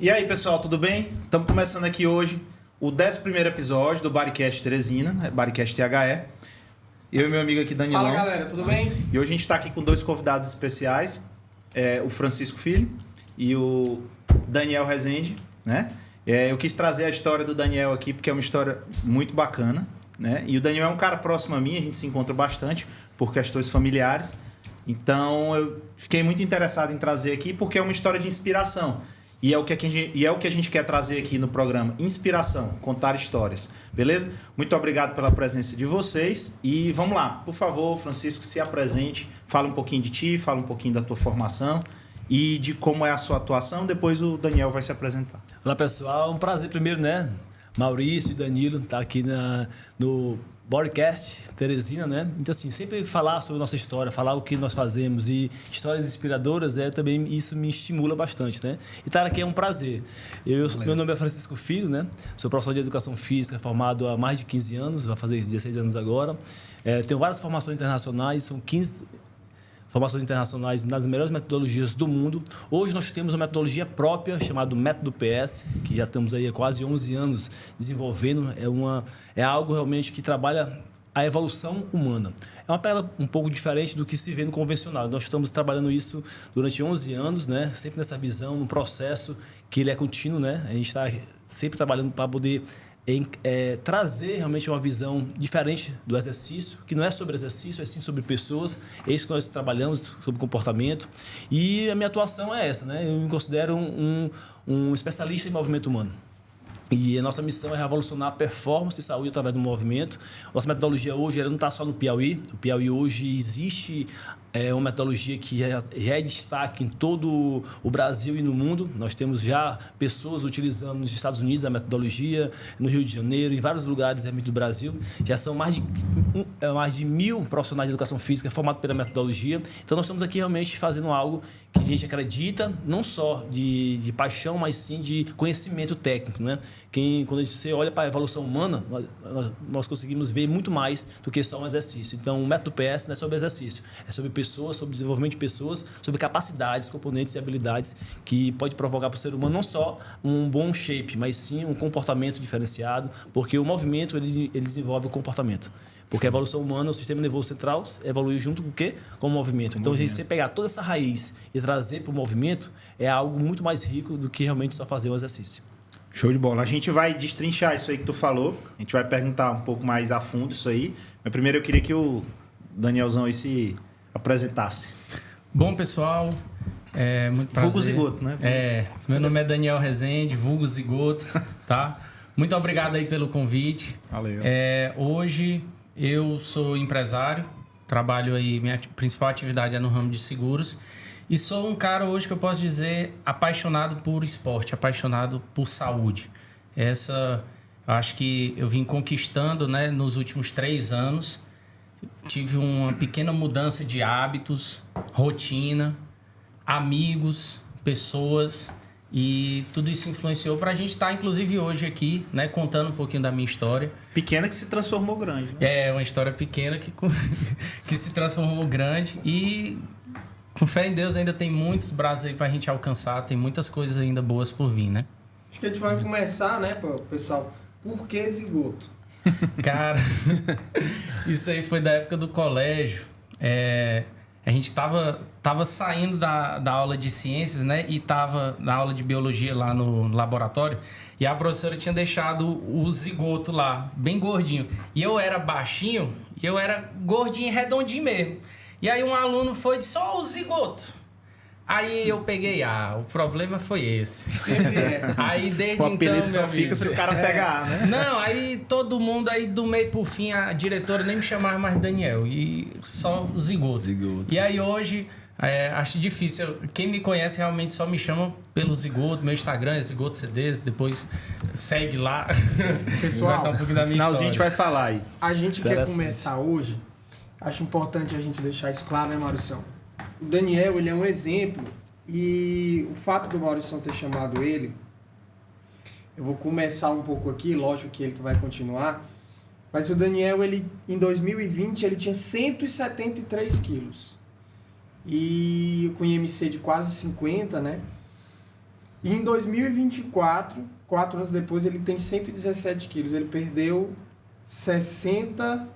E aí, pessoal, tudo bem? Estamos começando aqui hoje o 11º episódio do Bodycast Teresina, Bodycast THE. Eu e meu amigo aqui, Danilão. Fala, galera, tudo bem? E hoje a gente está aqui com dois convidados especiais, o Francisco Filho e o Daniel Rezende, né? Eu quis trazer a história do Daniel aqui porque é uma história muito bacana, né? E o Daniel é um cara próximo a mim, a gente se encontra bastante por questões familiares. Então eu fiquei muito interessado em trazer aqui porque é uma história de inspiração. E é o que a gente quer trazer aqui no programa. Inspiração, contar histórias. Beleza? Muito obrigado pela presença de vocês. E vamos lá. Por favor, Francisco, se apresente. Fala um pouquinho de ti, fala um pouquinho da tua formação e de como é a sua atuação. Depois o Daniel vai se apresentar. Olá, pessoal. Um prazer primeiro, né? Maurício e Danilo tá aqui no Bodycast Teresina, né? Então, assim, sempre falar sobre a nossa história, falar o que nós fazemos e histórias inspiradoras, também isso me estimula bastante, né? E estar aqui é um prazer. Meu nome é Francisco Filho, né? Sou professor de Educação Física, formado há mais de 15 anos, vai fazer 16 anos agora. Tenho várias formações internacionais, são 15 formações internacionais nas melhores metodologias do mundo. Hoje nós temos uma metodologia própria chamada Método PS, que já estamos aí há quase 11 anos desenvolvendo. É algo realmente que trabalha a evolução humana. É uma pegada um pouco diferente do que se vê no convencional. Nós estamos trabalhando isso durante 11 anos, né? Sempre nessa visão, num processo que ele é contínuo, né? A gente está sempre trabalhando para poder trazer realmente uma visão diferente do exercício, que não é sobre exercício, é sim sobre pessoas. É isso que nós trabalhamos, sobre comportamento. E a minha atuação é essa, né? Eu me considero um especialista em movimento humano. E a nossa missão é revolucionar a performance e saúde através do movimento. Nossa metodologia hoje ela não está só no Piauí. O Piauí hoje existe uma metodologia que já é destaque em todo o Brasil e no mundo. Nós temos já pessoas utilizando nos Estados Unidos a metodologia, no Rio de Janeiro, em vários lugares do Brasil. Já são mais de 1.000 profissionais de educação física formados pela metodologia. Então, nós estamos aqui realmente fazendo algo que a gente acredita, não só de paixão, mas sim de conhecimento técnico, né? Quando você olha para a evolução humana, nós conseguimos ver muito mais do que só um exercício. Então, o método PS não é sobre exercício, é sobre pessoas, sobre desenvolvimento de pessoas, sobre capacidades, componentes e habilidades que pode provocar para o ser humano não só um bom shape, mas sim um comportamento diferenciado, porque o movimento ele desenvolve o comportamento. Porque a evolução humana, o sistema nervoso central evolui junto com o quê? Com o movimento. Então, se você pegar toda essa raiz e trazer para o movimento, é algo muito mais rico do que realmente só fazer o exercício. Show de bola. A gente vai destrinchar isso aí que tu falou. A gente vai perguntar um pouco mais a fundo isso aí. Mas primeiro eu queria que o Danielzão aí se apresentasse. Bom, pessoal, muito prazer. Vulgo Zigoto, né? Meu nome é Daniel Rezende, vulgo Zigoto, tá? Muito obrigado aí pelo convite. Valeu. Hoje eu sou empresário, trabalho aí, minha principal atividade é no ramo de seguros. E sou um cara hoje que eu posso dizer apaixonado por esporte, apaixonado por saúde. Eu acho que eu vim conquistando, né, nos últimos 3 anos. Tive uma pequena mudança de hábitos, rotina, amigos, pessoas. E tudo isso influenciou para a gente estar, inclusive, hoje aqui, né, contando um pouquinho da minha história. Pequena que se transformou grande, né? É uma história pequena que se transformou grande. E com fé em Deus ainda tem muitos braços aí pra gente alcançar, tem muitas coisas ainda boas por vir, né? Acho que a gente vai começar, né, pessoal? Por que zigoto? Cara, isso aí foi da época do colégio. A gente tava saindo da aula de ciências, né? E tava na aula de biologia lá no laboratório. E a professora tinha deixado o zigoto lá, bem gordinho. E eu era baixinho e eu era gordinho e redondinho mesmo. E aí um aluno foi e disse, ó, o zigoto. Aí eu peguei, o problema foi esse. Sempre é. Aí desde O então, apelido só meu fica amigo, se o cara pegar, né? Não, aí todo mundo aí do meio pro fim, a diretora nem me chamava mais Daniel. E só zigoto. E aí hoje, acho difícil. Quem me conhece realmente só me chama pelo zigoto. Meu Instagram é zigoto CDs, depois segue lá. Pessoal, um pouquinho da No minha finalzinho a gente vai falar aí. a gente quer começar hoje. Acho importante a gente deixar isso claro, né, Maurição? O Daniel, ele é um exemplo. E o fato do Maurição ter chamado ele, eu vou começar um pouco aqui, lógico que ele que vai continuar. Mas o Daniel, ele, em 2020, ele tinha 173 quilos. E com IMC de quase 50, né? E em 2024, 4 anos depois, ele tem 117 quilos. Ele perdeu 60...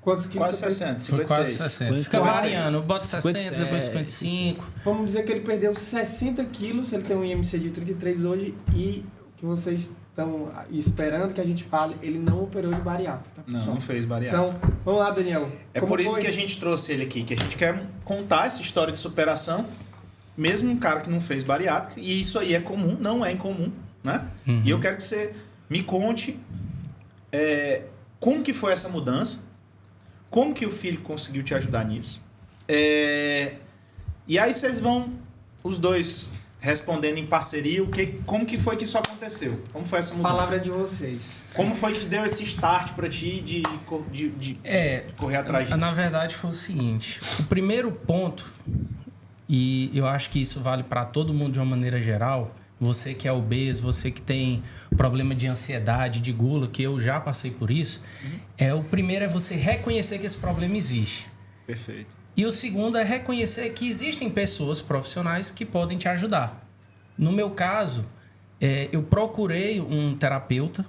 Quantos quilos? Quase você 60, Foi quase 56. 60. Fica Quase. variando. Eu boto 60, 57, depois 55. Vamos dizer que ele perdeu 60 quilos, ele tem um IMC de 33 hoje e o que vocês estão esperando que a gente fale, ele não operou de bariátrica, tá, pessoal? Não fez bariátrica. Então, vamos lá, Daniel. É Como por isso foi? que a gente trouxe ele aqui, que a gente quer contar essa história de superação, mesmo um cara que não fez bariátrica, e isso aí é comum, não é incomum, né? E eu quero que você me conte como que foi essa mudança, como que o filho conseguiu te ajudar nisso. E aí vocês vão, os dois, respondendo em parceria, como que foi que isso aconteceu? Como foi essa mudança? Palavra de vocês. Como foi que deu esse start pra ti de correr atrás disso? Na verdade, foi o seguinte. O primeiro ponto, e eu acho que isso vale para todo mundo de uma maneira geral, você que é obeso, você que tem problema de ansiedade, de gula, que eu já passei por isso, o primeiro é você reconhecer que esse problema existe. Perfeito. E o segundo é reconhecer que existem pessoas profissionais que podem te ajudar. No meu caso, eu procurei um terapeuta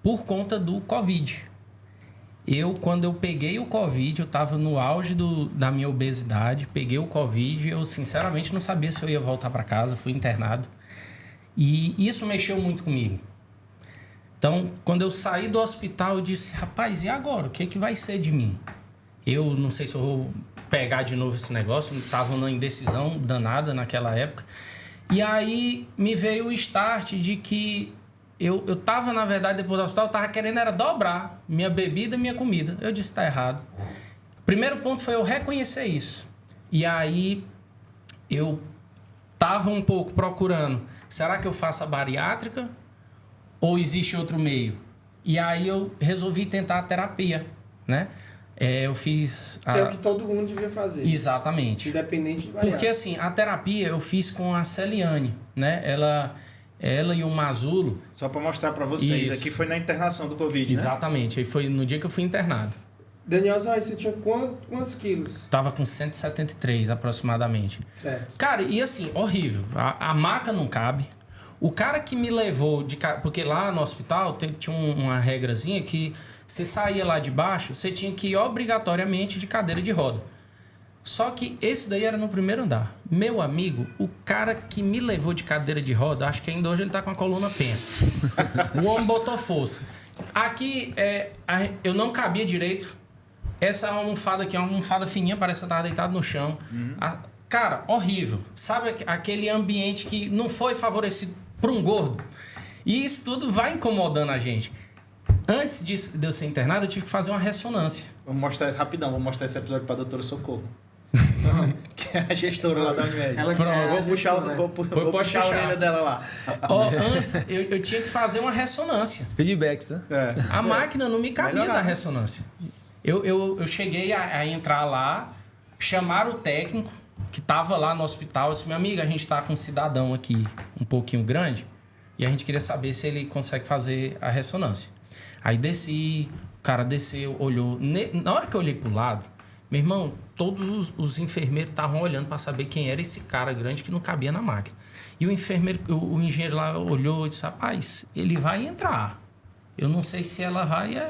por conta do Covid. Quando eu peguei o Covid, eu estava no auge da minha obesidade, peguei o Covid e eu sinceramente não sabia se eu ia voltar para casa, fui internado. E isso mexeu muito comigo. Então, quando eu saí do hospital, eu disse, rapaz, e agora? O que vai ser de mim? Eu não sei se eu vou pegar de novo esse negócio, estava numa indecisão danada naquela época. E aí me veio o start de que eu estava, na verdade, depois do hospital, eu estava querendo era dobrar minha bebida e minha comida. Eu disse, está errado. O primeiro ponto foi eu reconhecer isso. E aí eu estava um pouco procurando, será que eu faço a bariátrica ou existe outro meio? E aí eu resolvi tentar a terapia, né? Eu fiz... Que é o que todo mundo devia fazer. Exatamente. Independente de bariátrica. Porque assim, a terapia eu fiz com a Celiane, né? Ela e o Mazulo... Só para mostrar para vocês, Isso. aqui foi na internação do Covid, Exatamente. Aí foi no dia que eu fui internado. Daniel, você tinha quantos quilos? Tava com 173 aproximadamente. Certo. Cara, e assim, horrível. A maca não cabe. O cara que me levou porque lá no hospital tinha uma regrazinha que você saía lá de baixo, você tinha que ir obrigatoriamente de cadeira de roda. Só que esse daí era no primeiro andar. Meu amigo, o cara que me levou de cadeira de roda, acho que ainda hoje ele tá com a coluna pensa. O homem botou força. Aqui, eu não cabia direito. Essa almofada aqui é uma almofada fininha, parece que eu tava deitado no chão. Cara, horrível. Sabe aquele ambiente que não foi favorecido para um gordo? E isso tudo vai incomodando a gente. Antes de eu ser internado, eu tive que fazer uma ressonância. Vamos mostrar rapidão, vou mostrar esse episódio para a doutora Socorro. Que é a gestora lá da Unimed. Vou puxar a orelha dela lá. Antes, eu tinha que fazer uma ressonância. Feedbacks, né? A máquina não me cabia Melhorar. da ressonância. Eu cheguei a entrar lá, chamar o técnico que estava lá no hospital. Eu disse, meu amigo, a gente está com um cidadão aqui um pouquinho grande e a gente queria saber se ele consegue fazer a ressonância. Aí desci, o cara desceu, olhou. Na hora que eu olhei pro lado, meu irmão, todos os enfermeiros estavam olhando para saber quem era esse cara grande que não cabia na máquina. E o engenheiro lá olhou e disse, rapaz, ele vai entrar. Eu não sei se ela vai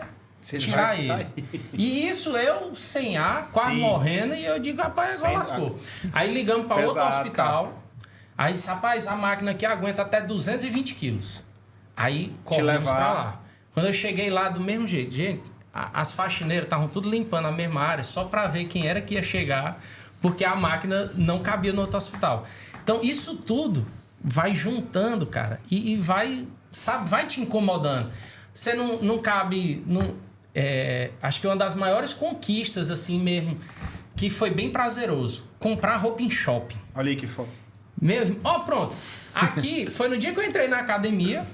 tirar ele. Sair. E isso eu sem ar, quase Sim. morrendo, e eu digo, rapaz, agora lascou. Aí ligamos para outro Pesado, hospital. cara. Aí disse, rapaz, a máquina aqui aguenta até 220 quilos. Aí corremos levar. para lá. Quando eu cheguei lá, do mesmo jeito, gente, as faxineiras estavam tudo limpando a mesma área só para ver quem era que ia chegar, porque a máquina não cabia no outro hospital. Então, isso tudo vai juntando, cara, e vai, sabe, vai te incomodando. Você não cabe... acho que uma das maiores conquistas, assim mesmo, que foi bem prazeroso, comprar roupa em shopping. Olha aí que foto. Meu irmão, pronto. Aqui, foi no dia que eu entrei na academia,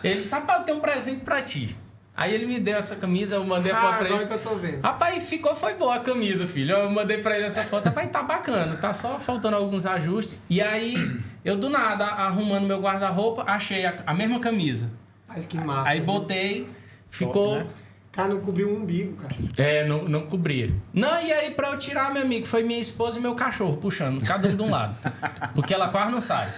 ele disse, rapaz, eu tenho um presente pra ti. Aí ele me deu essa camisa, eu mandei a foto pra ele. Agora que eu tô vendo. Rapaz, foi boa a camisa, filho. Eu mandei pra ele essa foto. Rapaz, tá bacana, tá só faltando alguns ajustes. E aí, eu do nada, arrumando meu guarda-roupa, achei a mesma camisa. Mas que massa. Aí viu? botei, ficou... Top, né? Cara, não cobriu um umbigo, cara. Não cobria. Não, e aí pra eu tirar, meu amigo, foi minha esposa e meu cachorro puxando, cada um de um lado. Porque ela quase não sai.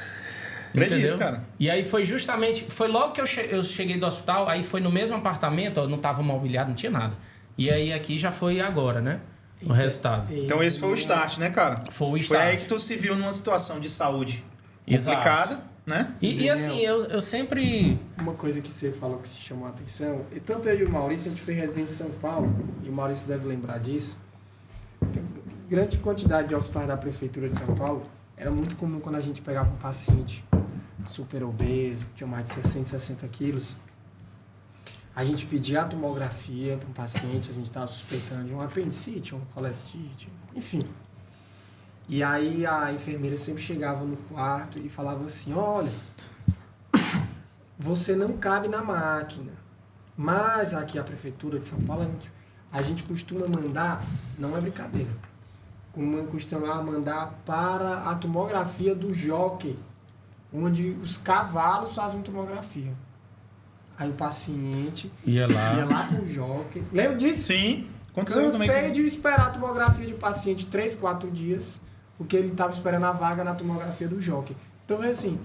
Acredito, Entendeu? cara. E aí foi justamente... Foi logo que eu cheguei do hospital, aí foi no mesmo apartamento, ó, não tava mobiliado, não tinha nada. E aí aqui já foi agora, né? O resultado. Então esse foi o start, né, cara? Foi o Foi start. aí que tu se viu numa situação de saúde Exato. complicada, né? E assim, eu sempre... Uma coisa que você falou que se chamou a atenção, e tanto eu e o Maurício, a gente fez residência em São Paulo, e o Maurício deve lembrar disso. Grande quantidade de hospitais da Prefeitura de São Paulo, era muito comum quando a gente pegava um paciente super obeso, que tinha mais de 60 quilos, a gente pedia a tomografia para um paciente, a gente estava suspeitando de um apendicite, um colestite, enfim. E aí a enfermeira sempre chegava no quarto e falava assim, olha, você não cabe na máquina, mas aqui a Prefeitura de São Paulo, a gente costuma mandar, não é brincadeira, costuma mandar para a tomografia do jockey, onde os cavalos fazem tomografia. Aí o paciente Ia lá. pro jockey. Lembra disso? Sim, aconteceu também. Cansei de esperar a tomografia de paciente 3, 4 dias, porque ele estava esperando a vaga na tomografia do jockey. Então, assim,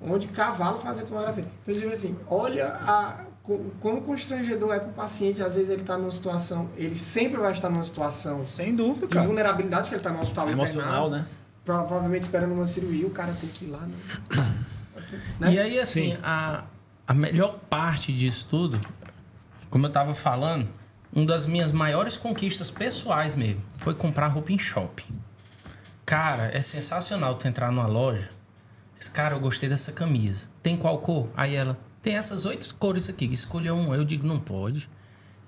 onde cavalo faz a tomografia. Então, assim, olha como constrangedor é para o paciente. Às vezes ele está numa situação, ele sempre vai estar numa situação Sem dúvida, de cara. vulnerabilidade, que ele está no hospital Emocional, internado, né? provavelmente esperando uma cirurgia, o cara tem que ir lá, né? E aí, assim, a melhor parte disso tudo, como eu tava falando, uma das minhas maiores conquistas pessoais mesmo foi comprar roupa em shopping. Cara, é sensacional tu entrar numa loja. Cara, eu gostei dessa camisa. Tem qual cor? Aí ela, tem essas 8 cores aqui. Escolheu uma. Eu digo, não pode.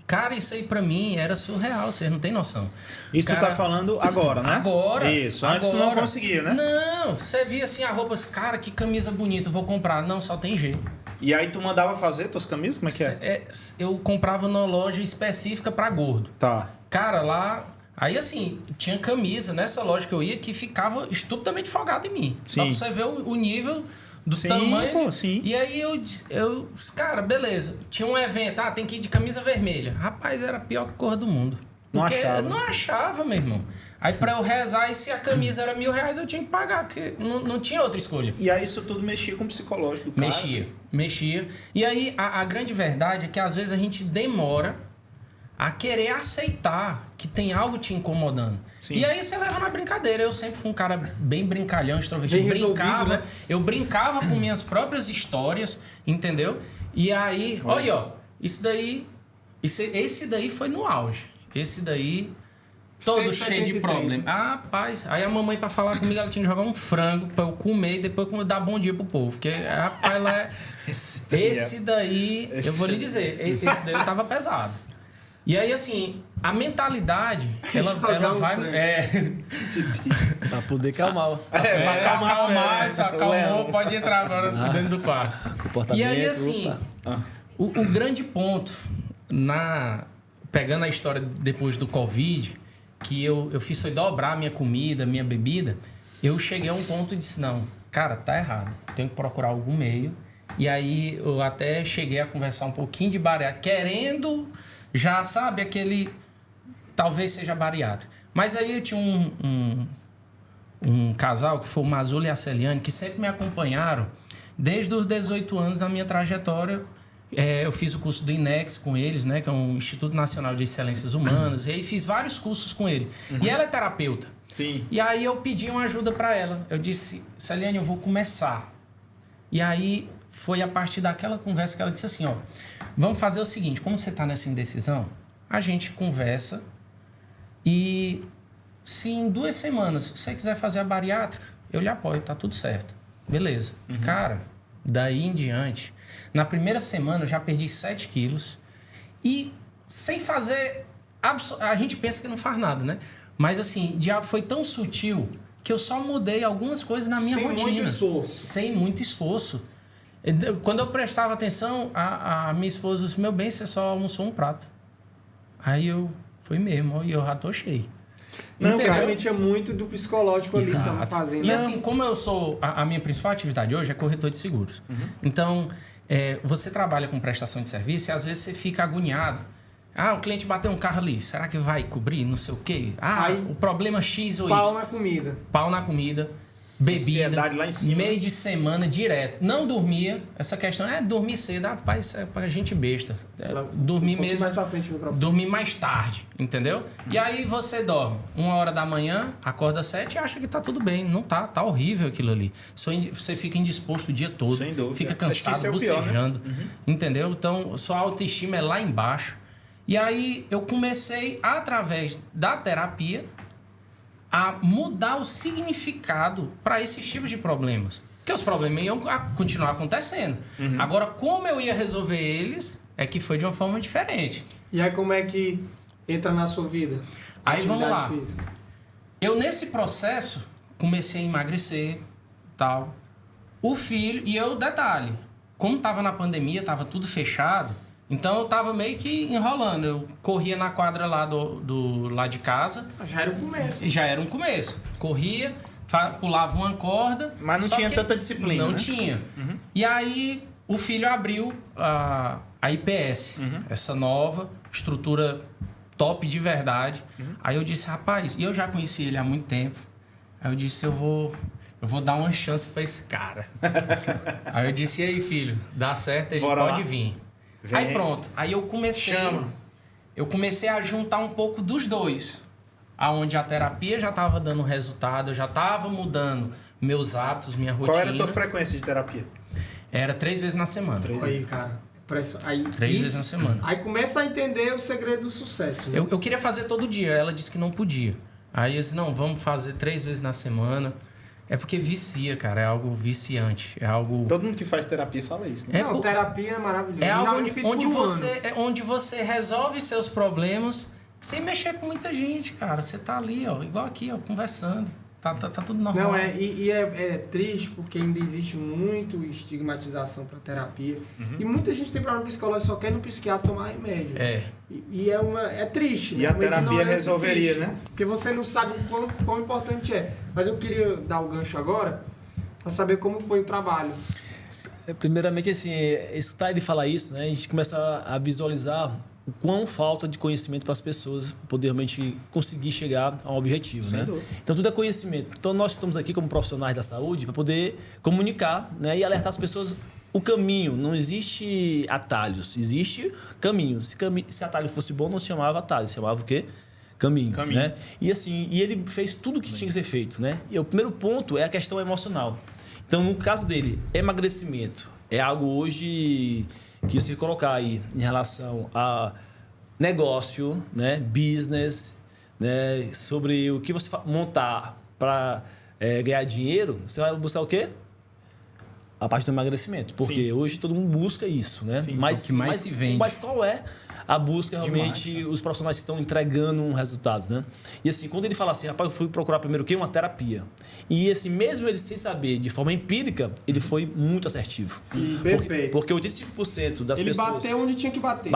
Cara, isso aí pra mim era surreal, vocês não tem noção. Isso Cara, tu tá falando agora, né? Agora. Isso, antes tu não conseguia, né? Não, você via assim a roupa, cara, que camisa bonita, vou comprar. Não, só tem G. E aí tu mandava fazer tuas camisas? Como é que é? Eu comprava numa loja específica pra gordo. Tá. Cara, lá... Aí, assim, tinha camisa nessa loja que eu ia que ficava estupidamente folgada em mim. Só pra Sim. você ver o nível do Sim, tamanho. pô, sim. E aí eu... Cara, beleza. Tinha um evento. Tem que ir de camisa vermelha. Rapaz, era a pior cor do mundo. Não Porque achava. não achava, meu irmão. Aí pra eu rezar, e se a camisa era R$1.000, eu tinha que pagar. Porque não tinha outra escolha. E aí isso tudo mexia com o psicológico do cara. Mexia. E aí, a grande verdade é que às vezes a gente demora a querer aceitar que tem algo te incomodando. Sim. E aí você leva na brincadeira. Eu sempre fui um cara bem brincalhão, extrovertido. Bem resolvido, né? Eu brincava com minhas próprias histórias, entendeu? E aí, olha aí, ó. Isso daí... Esse daí foi no auge. Esse daí... Todo cheio de 173. problema. Rapaz, aí a mamãe pra falar comigo, ela tinha que jogar um frango pra eu comer e depois dar bom dia pro povo. Porque, rapaz, ela é... Esse daí, eu vou lhe dizer, esse daí tava pesado. E aí, assim, a mentalidade, ela vai... Pra poder calmar. Pra acalmar, acalmou, pode entrar agora dentro do quarto. Comportamento. E aí, assim, o grande ponto, pegando a história depois do Covid, que eu fiz foi dobrar minha comida, minha bebida, eu cheguei a um ponto e disse, não, cara, tá errado, tenho que procurar algum meio. E aí eu até cheguei a conversar um pouquinho de bariátrica, querendo já, sabe, aquele... Talvez seja bariátrica. Mas aí eu tinha um casal, que foi o Mazula e a Celiane, que sempre me acompanharam desde os 18 anos na minha trajetória. Eu fiz o curso do INEX com eles, né, que é um Instituto Nacional de Excelências Humanas, e aí fiz vários cursos com ele. E ela é terapeuta. Sim. E aí eu pedi uma ajuda para ela. Eu disse, Celiane, eu vou começar. E aí foi a partir daquela conversa que ela disse assim, ó, vamos fazer o seguinte, como você está nessa indecisão, a gente conversa e se em 2 semanas você quiser fazer a bariátrica, eu lhe apoio, tá tudo certo. Beleza. Cara, daí em diante, na primeira semana eu já perdi 7 quilos e sem fazer... A gente pensa que não faz nada, né? Mas assim, o diabo foi tão sutil que eu só mudei algumas coisas na minha rotina. Sem muito esforço. Sem muito esforço. Quando eu prestava atenção, a minha esposa disse, meu bem, você só almoçou um prato. Aí eu, foi mesmo, e eu já tô cheio. Não, Então, cara, realmente é muito do psicológico ali que estamos fazendo. E assim, como eu sou... A minha principal atividade hoje é corretor de seguros. Então, você trabalha com prestação de serviço e às vezes você fica agoniado. Um cliente bateu um carro ali, será que vai cobrir? Não sei o quê. Aí, o problema X ou Y. Pau na comida. Pau na comida. bebida, Ansiedade lá em cima. meio de semana direto. Não dormia. Essa questão é dormir cedo, rapaz, é pra gente besta. Dormir pouquinho mesmo. mais pra frente o microfone. Dormir mais tarde, entendeu? E aí você dorme 1h da manhã, acorda 7 e acha que tá tudo bem. Não tá, tá horrível aquilo ali. Você fica indisposto o dia todo. Sem dúvida. Fica Acho que cansado, isso é o pior, né? bocejando. Entendeu? Então, sua autoestima é lá embaixo. E aí eu comecei, através da terapia, a mudar o significado para esses tipos de problemas. Porque os problemas iam continuar acontecendo. Agora, como eu ia resolver eles, é que foi de uma forma diferente. E aí como é que entra na sua vida? Aí vamos Atividade lá. física. Eu, nesse processo, comecei a emagrecer, tal. O filho, e eu, detalhe, como tava na pandemia, tava tudo fechado, então eu tava meio que enrolando. Eu corria na quadra lá do lá de casa, Já era o começo. e já era um começo. Corria, pulava uma corda. Mas não só tinha que tanta disciplina, Não né? tinha. E aí o filho abriu a IPS, essa nova estrutura top de verdade. Aí eu disse, rapaz, e eu já conheci ele há muito tempo. Aí eu disse, eu vou dar uma chance pra esse cara. Aí eu disse, e aí, filho, dá certo, ele Bora pode lá. vir. Vem. Aí pronto, aí eu comecei... Chama. Eu comecei a juntar um pouco dos dois. Aonde a terapia já estava dando resultado, eu já estava mudando meus hábitos, minha rotina. Qual era a tua frequência de terapia? Era 3 vezes na semana. Aí, cara. Aí, 3 vezes na semana. Aí começa a entender o segredo do sucesso. Né? Eu queria fazer todo dia, ela disse que não podia. Aí eu disse, não, vamos fazer 3 vezes na semana. É porque vicia, cara, é algo viciante, é algo... Todo mundo que faz terapia fala isso, né? Não, terapia é maravilhosa. É Eu algo fiz onde por um ano. onde você resolve seus problemas sem mexer com muita gente, cara. Você tá ali, ó, igual aqui, ó, conversando. Tá tudo normal. Não, é triste porque ainda existe muito estigmatização para terapia. E muita gente tem problema psicológico, só quer ir no psiquiatra tomar remédio. É. É triste. E né? a Uma terapia ignorância resolveria, triste, né? Porque você não sabe o quão importante é. Mas eu queria dar o gancho agora para saber como foi o trabalho. Primeiramente, assim, escutar ele falar isso, né? A gente começa a visualizar o quão falta de conhecimento para as pessoas para poder realmente conseguir chegar a um objetivo, Sem né? dúvida. Então, tudo é conhecimento. Então, nós estamos aqui como profissionais da saúde para poder comunicar, né? E alertar as pessoas o caminho. Não existe atalhos, existe caminho. Se atalho fosse bom, não se chamava atalho, se chamava o quê? Caminho. Né? E assim, ele fez tudo o que tinha que ser feito, né? E o primeiro ponto é a questão emocional. Então, no caso dele, emagrecimento é algo hoje que você colocar aí em relação a negócio, né, business, né, sobre o que você montar para ganhar dinheiro, você vai buscar o quê? A parte do emagrecimento, porque hoje todo mundo busca isso, né? Sim, Mas, o que mais se vende. Mas qual é a busca realmente, Demais, os profissionais que estão entregando resultados, né? E assim, quando ele fala assim, rapaz, eu fui procurar primeiro o quê? Uma terapia. E assim, mesmo ele sem saber, de forma empírica, ele foi muito assertivo. Perfeito. Porque 85% das Ele pessoas... bateu onde tinha que bater.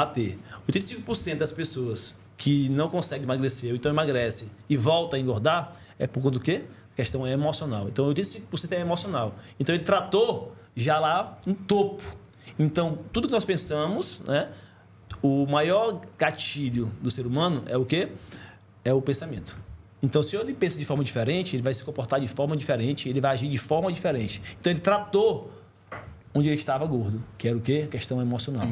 85% das pessoas que não conseguem emagrecer, ou então emagrecem e voltam a engordar, é por conta do quê? A questão é emocional. Então, 85% é emocional. Então, ele tratou já lá um topo. Então, tudo que nós pensamos, né? O maior gatilho do ser humano é o quê? É o pensamento. Então, se ele pensa de forma diferente, ele vai se comportar de forma diferente, ele vai agir de forma diferente. Então, ele tratou onde ele estava gordo, que era o quê? A questão emocional.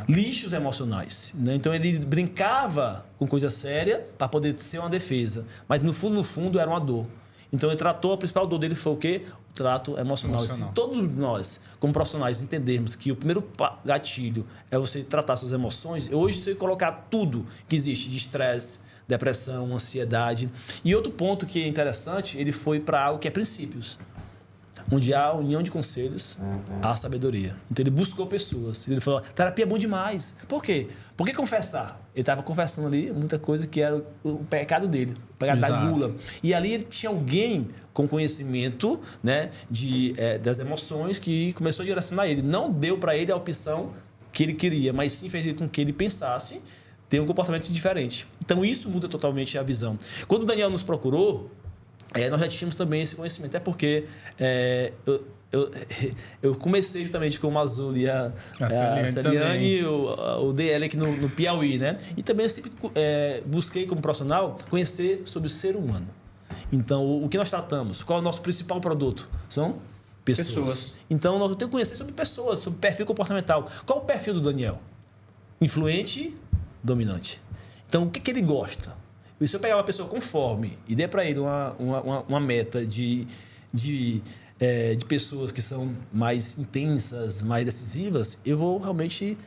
Lixos emocionais. Né? Então, ele brincava com coisa séria para poder ser uma defesa. Mas, no fundo, era uma dor. Então, ele tratou, a principal dor dele foi o quê? O trato emocional. E se todos nós, como profissionais, entendermos que o primeiro gatilho é você tratar suas emoções, hoje, se eu colocar tudo que existe de estresse, depressão, ansiedade. E outro ponto que é interessante, ele foi para algo que é princípios. Onde há união de conselhos, há sabedoria. Então, ele buscou pessoas. Ele falou, terapia é bom demais. Por quê? Por que confessar? Ele estava confessando ali muita coisa que era o pecado dele, o pecado da gula. E ali ele tinha alguém com conhecimento, né, das emoções que começou a direcionar ele. Não deu para ele a opção que ele queria, mas sim fez com que ele pensasse ter um comportamento diferente. Então, isso muda totalmente a visão. Quando o Daniel nos procurou, nós já tínhamos também esse conhecimento. É porque eu comecei justamente com o Mazul e a Celiane, o DL aqui no Piauí, né? E também eu sempre busquei, como profissional, conhecer sobre o ser humano. Então, o que nós tratamos? Qual é o nosso principal produto? São pessoas. Então, nós temos que conhecer sobre pessoas, sobre perfil comportamental. Qual é o perfil do Daniel? Influente, dominante. Então, o que ele gosta? E se eu pegar uma pessoa conforme e der para ele uma meta de pessoas que são mais intensas, mais decisivas, eu vou realmente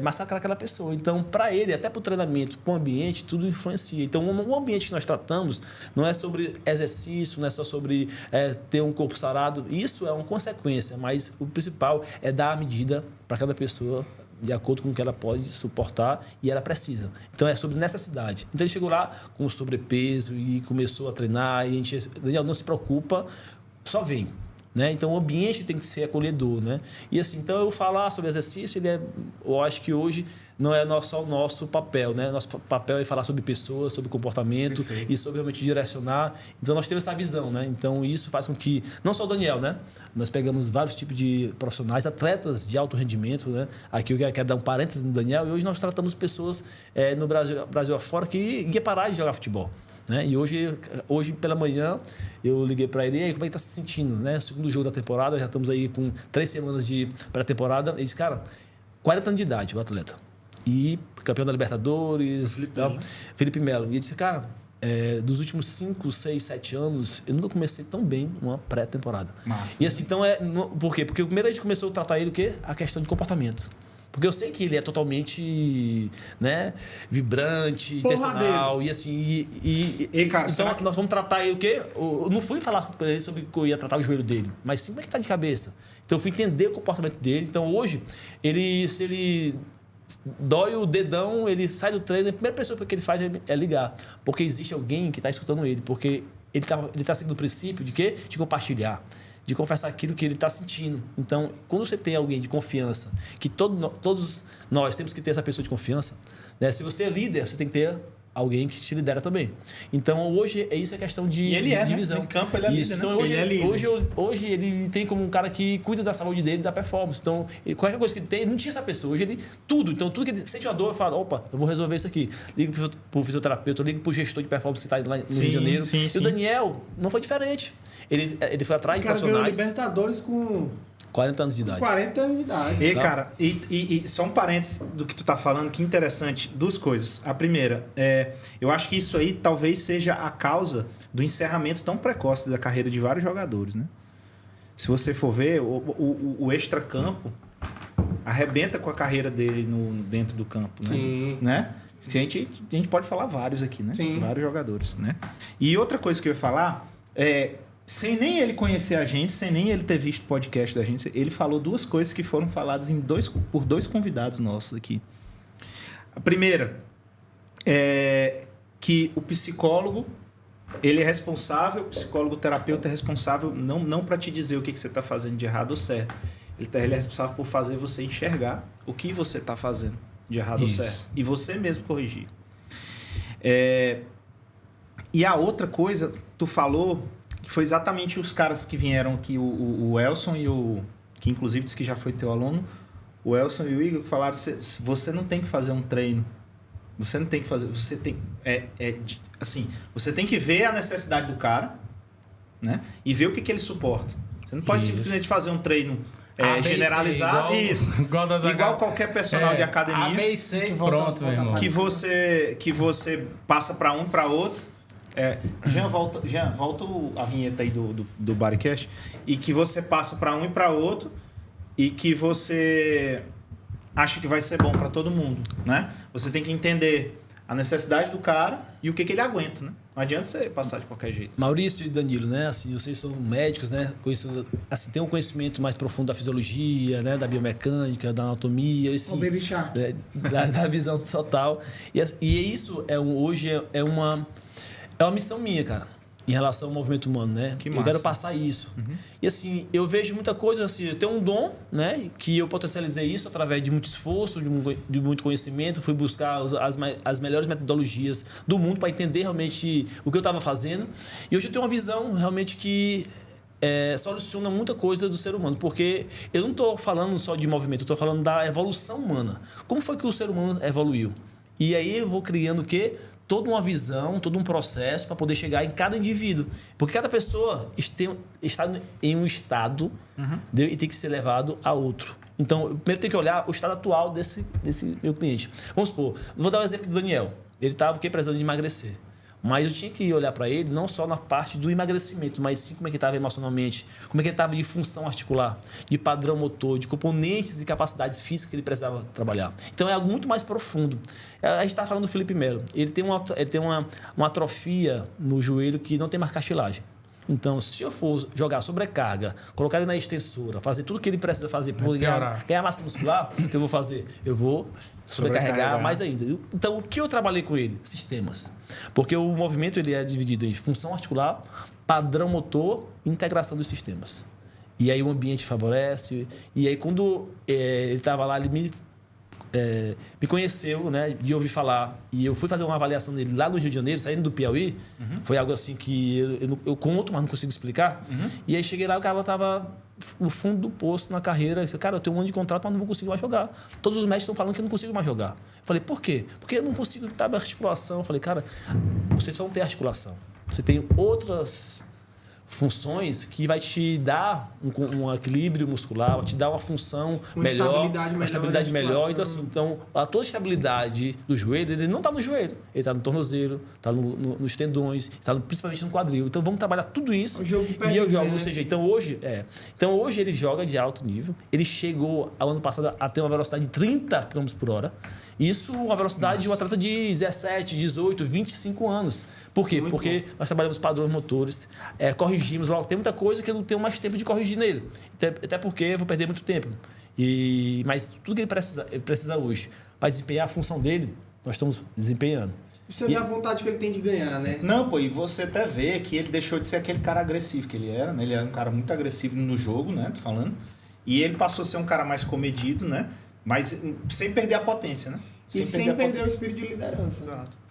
massacrar aquela pessoa. Então, para ele, até para o treinamento, para o ambiente, tudo influencia. Então, o ambiente que nós tratamos não é sobre exercício, não é só sobre ter um corpo sarado. Isso é uma consequência, mas o principal é dar a medida para cada pessoa de acordo com o que ela pode suportar e ela precisa. Então, é sobre necessidade. Então, ele chegou lá com sobrepeso e começou a treinar. E a gente, Daniel, não se preocupa, só vem. Né? Então, o ambiente tem que ser acolhedor. Né? E assim, então, eu falar sobre exercício, eu acho que hoje não é só o nosso papel. Né? Nosso papel é falar sobre pessoas, sobre comportamento. Perfeito. E sobre realmente direcionar. Então, nós temos essa visão. Né? Então, isso faz com que, não só o Daniel, né? Nós pegamos vários tipos de profissionais, atletas de alto rendimento. Né? Aqui eu quero dar um parênteses no Daniel. E hoje nós tratamos pessoas no Brasil afora que iam parar de jogar futebol. Né? E hoje pela manhã eu liguei para ele, e aí, como é que está se sentindo? Né? Segundo jogo da temporada, já estamos aí com 3 semanas de pré-temporada. Ele disse, cara, 40 anos de idade o atleta. E campeão da Libertadores, Felipe Melo. E ele disse, cara, dos últimos 5, 6, 7 anos, eu nunca comecei tão bem uma pré-temporada. E assim, então por quê? Porque primeiro a gente começou a tratar ele o quê? A questão de comportamento. Porque eu sei que ele é totalmente, né, vibrante, intencional e assim. Cara, então nós vamos tratar ele o quê? Eu não fui falar para ele sobre que eu ia tratar o joelho dele, mas sim como é que tá de cabeça. Então eu fui entender o comportamento dele. Então hoje, se ele dói o dedão, ele sai do treino, a primeira pessoa que ele faz é ligar. Porque existe alguém que está escutando ele. Porque ele tá seguindo o princípio de quê? De compartilhar. De confessar aquilo que ele está sentindo. Então, quando você tem alguém de confiança, que todos nós temos que ter essa pessoa de confiança, né? Se você é líder, você tem que ter alguém que te lidera também. Então, hoje, isso é questão de visão. Né? Em campo, ele é líder, então, né? Hoje, ele tem como um cara que cuida da saúde dele e da performance. Então, qualquer coisa que ele tem, ele não tinha essa pessoa. Hoje, então, tudo que ele sente uma dor, eu falo, opa, eu vou resolver isso aqui. Ligo pro fisioterapeuta, ligo pro gestor de performance que está lá no Rio de Janeiro. E o Daniel não foi diferente. Ele foi atrás de profissionais. O cara ganhou Libertadores com 40 anos de idade. 40 anos de idade. E, cara, só um parênteses do que tu tá falando, que interessante, 2 coisas. A primeira, eu acho que isso aí talvez seja a causa do encerramento tão precoce da carreira de vários jogadores, né? Se você for ver, o extracampo arrebenta com a carreira dele dentro do campo, né? Sim. Né? A gente pode falar vários aqui, né? Sim. Vários jogadores, né? E outra coisa que eu ia falar sem nem ele conhecer a gente, sem nem ele ter visto o podcast da gente, ele falou 2 coisas que foram faladas por 2 convidados nossos aqui. A primeira é que o psicólogo, ele é responsável, o psicólogo, o terapeuta é responsável não para te dizer o que você está fazendo de errado ou certo. Ele é responsável por fazer você enxergar o que você está fazendo de errado ou certo. E você mesmo corrigir. E a outra coisa, tu falou... Foi exatamente os caras que vieram aqui, o Elson e que inclusive disse que já foi teu aluno, o Elson e o Igor, que falaram, você não tem que fazer um treino, você não tem que fazer, você tem, assim, você tem que ver a necessidade do cara, né, e ver o que ele suporta. Você não pode simplesmente fazer um treino generalizado, igual qualquer personal de academia, A, B, C, pronto, meu irmão. Que você passa para um, para outro. Jean, volta a vinheta aí do Bodycast, e que você passa para um e para outro e que você acha que vai ser bom para todo mundo, né? Você tem que entender a necessidade do cara e o que ele aguenta, né? Não adianta você passar de qualquer jeito. Maurício e Danilo, né? Assim, vocês são médicos, né? Assim, tem um conhecimento mais profundo da fisiologia, né? Da biomecânica, da anatomia, assim, da visão total. E isso hoje é uma missão minha, cara, em relação ao movimento humano, né? Que eu massa. quero passar isso. Uhum. E assim, eu vejo muita coisa, assim, eu tenho um dom, né? Que eu potencializei isso através de muito esforço, de muito conhecimento. Fui buscar as melhores metodologias do mundo para entender realmente o que eu estava fazendo. E hoje eu tenho uma visão realmente que soluciona muita coisa do ser humano. Porque eu não estou falando só de movimento, eu estou falando da evolução humana. Como foi que o ser humano evoluiu? E aí eu vou criando o quê? Toda uma visão, todo um processo para poder chegar em cada indivíduo. Porque cada pessoa está em um estado e tem que ser levado a outro. Então, eu primeiro tenho que olhar o estado atual desse meu cliente. Vamos supor, vou dar um exemplo do Daniel. Ele estava precisando de emagrecer. Mas eu tinha que olhar para ele não só na parte do emagrecimento, mas sim como é que ele estava emocionalmente, como é que ele estava de função articular, de padrão motor, de componentes e capacidades físicas que ele precisava trabalhar. Então é algo muito mais profundo. A gente está falando do Felipe Melo. Ele tem uma atrofia no joelho que não tem mais cartilagem. Então, se eu for jogar sobrecarga, colocar ele na extensora, fazer tudo o que ele precisa fazer para ganhar massa muscular, o que eu vou fazer? Eu vou sobrecarregar mais ainda. Então, o que eu trabalhei com ele? Sistemas. Porque o movimento ele é dividido em função articular, padrão motor e integração dos sistemas. E aí o ambiente favorece. E aí, quando ele estava lá, ele me conheceu, né, de ouvir falar, e eu fui fazer uma avaliação dele lá no Rio de Janeiro, saindo do Piauí. Foi algo assim que eu conto, mas não consigo explicar. E aí cheguei lá, o cara estava no fundo do poço na carreira. Eu disse, cara, eu tenho um ano de contrato, mas não vou conseguir mais jogar. Todos os médicos estão falando que eu não consigo mais jogar. Eu falei, por quê? Porque eu não consigo estar na articulação. Eu falei, cara, você só não tem articulação. Você tem outras funções que vai te dar um equilíbrio muscular, vai te dar uma função melhor, uma estabilidade melhor. Então, a tua estabilidade do joelho, ele não está no joelho, ele está no tornozelo, está nos tendões, está principalmente no quadril. Então, vamos trabalhar tudo isso. O jogo E eu jogo, ou seja, então hoje ele joga de alto nível. Ele chegou ao ano passado a ter uma velocidade de 30 km por hora. Isso uma velocidade de um atleta de 17, 18, 25 anos. Por quê? Porque nós trabalhamos padrões motores, corrigimos. Logo, tem muita coisa que eu não tenho mais tempo de corrigir nele. Até porque eu vou perder muito tempo. Mas tudo que ele precisa hoje para desempenhar a função dele, nós estamos desempenhando. Você vê a vontade que ele tem de ganhar, né? Não, pô, e você até vê que ele deixou de ser aquele cara agressivo que ele era, né? Ele era um cara muito agressivo no jogo, né? Tô falando. E ele passou a ser um cara mais comedido, né? Mas sem perder a potência, né? Sem perder o espírito de liderança. Exato.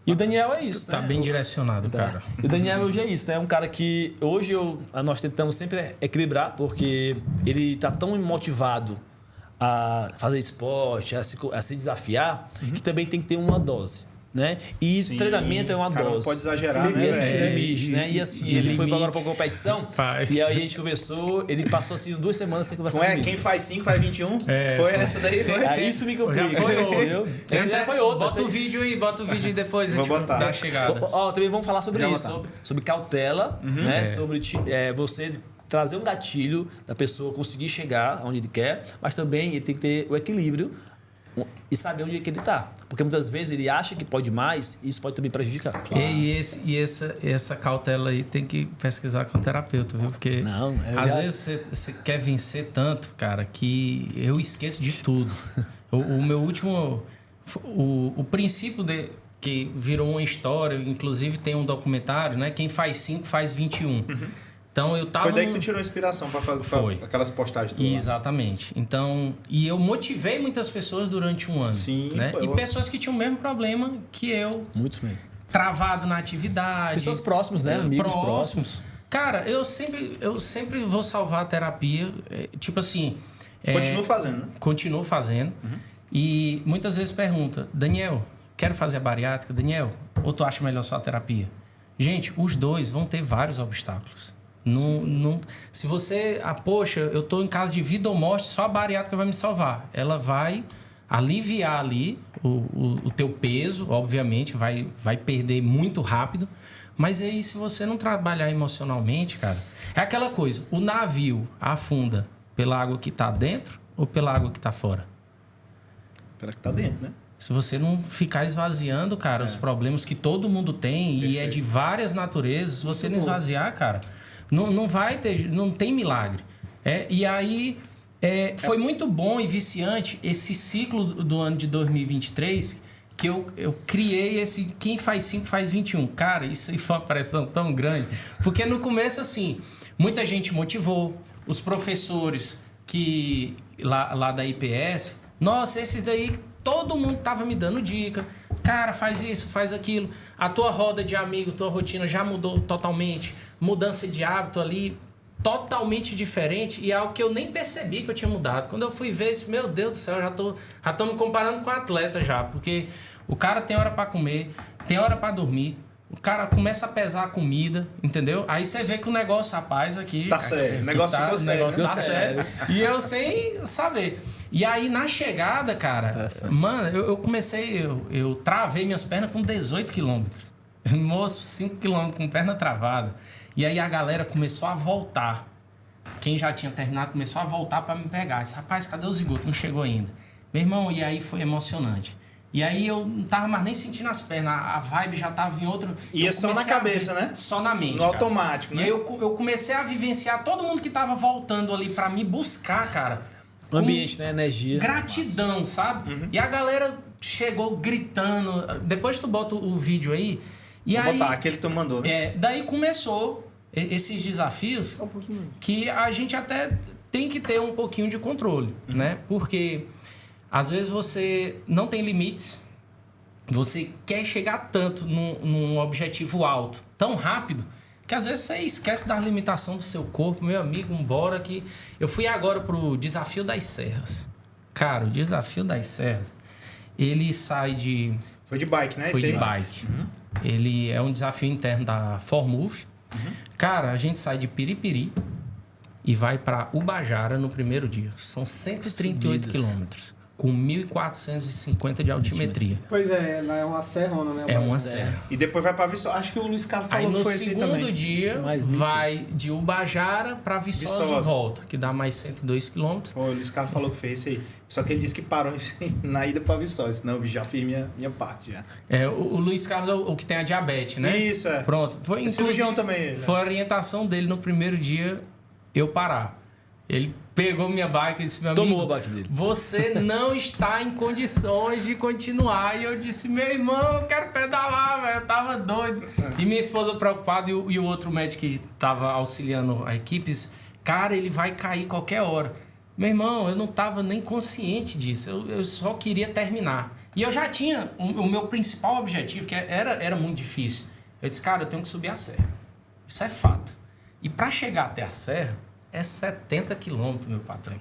E o Daniel é isso, Tá bem direcionado, cara. E o Daniel hoje é isso, né? É um cara que hoje nós tentamos sempre equilibrar, porque ele tá tão motivado a fazer esporte, a se desafiar, que também tem que ter uma dose. Né? E Sim, treinamento é uma cara, dose. Não pode exagerar, Limite, né? E assim, ele foi agora para competição. E aí a gente conversou, ele passou assim 2 semanas sem conversar comigo. Quem faz 5 faz 21? Foi essa daí? Foi? Isso me complica. Já foi outro. Esse já foi outro. Bota o vídeo aí depois. Vou botar. Da chegada. Também vamos falar sobre isso, sobre cautela, né? Sobre você trazer um gatilho da pessoa conseguir chegar onde ele quer, mas também ele tem que ter o equilíbrio e saber onde é que ele está. Porque muitas vezes ele acha que pode mais e isso pode também prejudicar. Claro. Essa cautela aí tem que pesquisar com o terapeuta, viu? Porque às vezes você quer vencer tanto, cara, que eu esqueço de tudo. O meu último... O princípio que virou uma história, inclusive tem um documentário, né? Quem faz 5 faz 21. Então eu tava. Foi daí que tu tirou a inspiração para fazer aquelas postagens tuas. Exatamente. Então, e eu motivei muitas pessoas durante um ano. Sim. Né? E pessoas que tinham o mesmo problema que eu. Muito bem. Travado na atividade. Pessoas próximas, né? Amigos próximos. Cara, eu sempre vou salvar a terapia. Tipo assim. Continuo fazendo, né? Continuo fazendo. E muitas vezes pergunta, Daniel, quero fazer a bariátrica? Daniel, ou tu acha melhor só a terapia? Gente, os dois vão ter vários obstáculos. Não, se você... poxa, eu estou em caso de vida ou morte, só a bariátrica vai me salvar. Ela vai aliviar ali o teu peso, obviamente, vai perder muito rápido. Mas aí, se você não trabalhar emocionalmente, cara... É aquela coisa, o navio afunda pela água que está dentro ou pela água que está fora? Pela que está dentro, né? Se você não ficar esvaziando, cara, os problemas que todo mundo tem, e é de várias naturezas, se você não esvaziar, cara... Não vai ter, não tem milagre. E aí, foi muito bom e viciante esse ciclo do ano de 2023, que eu criei esse quem faz 5 faz 21. Cara, isso aí foi uma pressão tão grande. Porque no começo, assim, muita gente motivou. Os professores que lá da IPS, nossa, esses daí, todo mundo tava me dando dica. Cara, faz isso, faz aquilo. A tua roda de amigos, tua rotina já mudou totalmente. Mudança de hábito ali totalmente diferente e algo que eu nem percebi que eu tinha mudado. Quando eu fui ver isso, meu Deus do céu, já tô me comparando com atleta já, porque O cara tem hora pra comer, tem hora pra dormir. O cara começa a pesar a comida, entendeu? Aí você vê que o negócio, rapaz, aqui... Tá sério, o negócio ficou sério. O negócio tá sério. E eu sem saber. E aí, na chegada, cara, mano, eu comecei... Eu travei minhas pernas com 18 quilômetros. Moço, 5 quilômetros com perna travada. E aí a galera começou a voltar. Quem já tinha terminado começou a voltar pra me pegar. Disse, rapaz, cadê o zigoto? Não chegou ainda. Meu irmão, e aí foi emocionante. E aí eu não tava mais nem sentindo as pernas, a vibe já tava em outro... Ia só na cabeça, né? Só na mente, No cara. automático, né? E aí eu comecei a vivenciar todo mundo que tava voltando ali pra me buscar, cara. O ambiente, né? Energia. Gratidão, sabe? E a galera chegou gritando. Depois tu bota o vídeo aí. E Vou aí, botar aquele que tu mandou, né? daí começou esses desafios que a gente até tem que ter um pouquinho de controle, né? Porque... Às vezes você não tem limites, você quer chegar tanto num objetivo alto, tão rápido, que às vezes você esquece da limitação do seu corpo. Meu amigo, embora que... Eu fui agora pro Desafio das Serras. Cara, o Desafio das Serras, ele sai de... Foi de bike, né? Foi Esse de aí? bike. Ele é um desafio interno da Formove. Cara, a gente sai de Piripiri e vai para Ubajara no primeiro dia. São 138 quilômetros. Com 1.450 de altimetria. Pois é, lá é uma serrona, né? É uma serra. E depois vai pra Viçosa. Acho que o Luiz Carlos Aí falou no que foi esse aí segundo também. dia Mais vai de Ubajara para Viçosa Viçosa. e volta, que dá mais 102 quilômetros. Pô, o Luiz Carlos falou que fez esse aí. Só que ele disse que parou na ida pra Viçosa, senão eu já fiz minha parte já. O Luiz Carlos é o que tem a diabetes, né? Isso, é. Pronto. Foi, É cirurgião inclusive, também, ele, né? foi a orientação dele no primeiro dia eu parar. Ele pegou minha bike e disse, meu amigo, Tomou a bike dele. você não está em condições de continuar. E eu disse, meu irmão, eu quero pedalar, velho. Eu tava doido. E minha esposa preocupada e o outro médico que tava auxiliando a equipe disse, cara, ele vai cair qualquer hora. Meu irmão, eu não tava nem consciente disso. Eu só queria terminar. E eu já tinha o meu principal objetivo, que era muito difícil. Eu disse, cara, eu tenho que subir a serra. Isso é fato. E para chegar até a serra, é 70 quilômetros, meu patrão.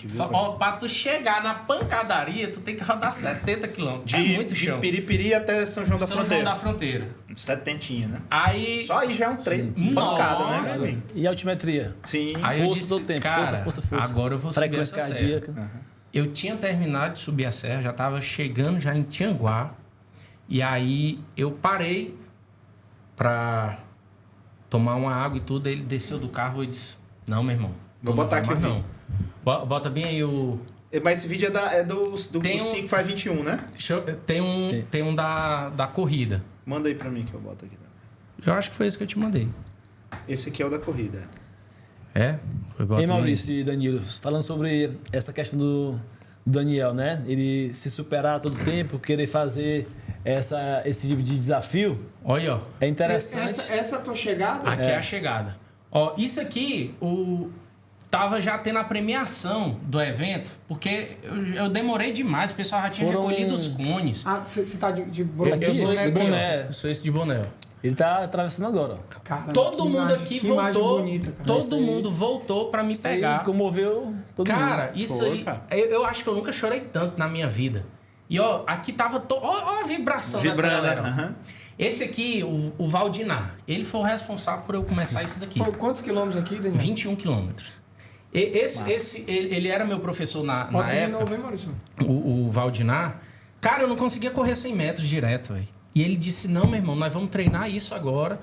Só para tu chegar na pancadaria, tu tem que rodar 70 quilômetros. É muito chão. De Piripiri até São João da São Fronteira. João da Fronteira. Setentinha, né? Aí... Só aí já é um treino. Pancada, né? Nossa. meu amigo? E a altimetria? Sim. Aí eu Força disse, do tempo, cara, força. agora eu vou subir essa Frequência serra. cardíaca. Eu tinha terminado de subir a serra, já estava chegando já em Tianguá. E aí eu parei para tomar uma água e tudo. Ele desceu do carro e disse, não, meu irmão. Vou botar aqui o não. vídeo. Bota bem aí o... Mas esse vídeo é do Tem 5x21, né? Tem um da corrida. Manda aí pra mim que eu boto aqui. Eu acho que foi esse que eu te mandei. Esse aqui é o da corrida. É? E Maurício e Danilo, falando sobre essa questão do Daniel, né? Ele se superar todo tempo, querer fazer esse tipo de desafio, Olha, ó. é interessante. Essa tua chegada? Aqui é a chegada. Ó, isso aqui, tava já tendo a premiação do evento, porque eu demorei demais, o pessoal já tinha recolhido os cones. Ah, você tá de Aqui, sou de esse boné. aqui, ó. Eu sou esse de boné. Ele tá atravessando agora, ó. Caramba, Todo que mundo imagem- aqui que imagem voltou. bonita, cara. Todo mundo voltou pra me Isso aí pegar. comoveu todo mundo. Cara, isso Foi, aí. cara. Eu acho que eu nunca chorei tanto na minha vida. E ó, aqui tava. Ó a vibração dessa Vibrando, galera. ó. aham. Esse aqui, o Valdinar, ele foi o responsável por eu começar isso daqui. Pô, quantos quilômetros aqui, Daniel? 21 quilômetros. Ele era meu professor na Bota de época, novo, hein, Maurício? o Valdinar. Cara, eu não conseguia correr 100 metros direto, velho. E ele disse, não, meu irmão, nós vamos treinar isso agora.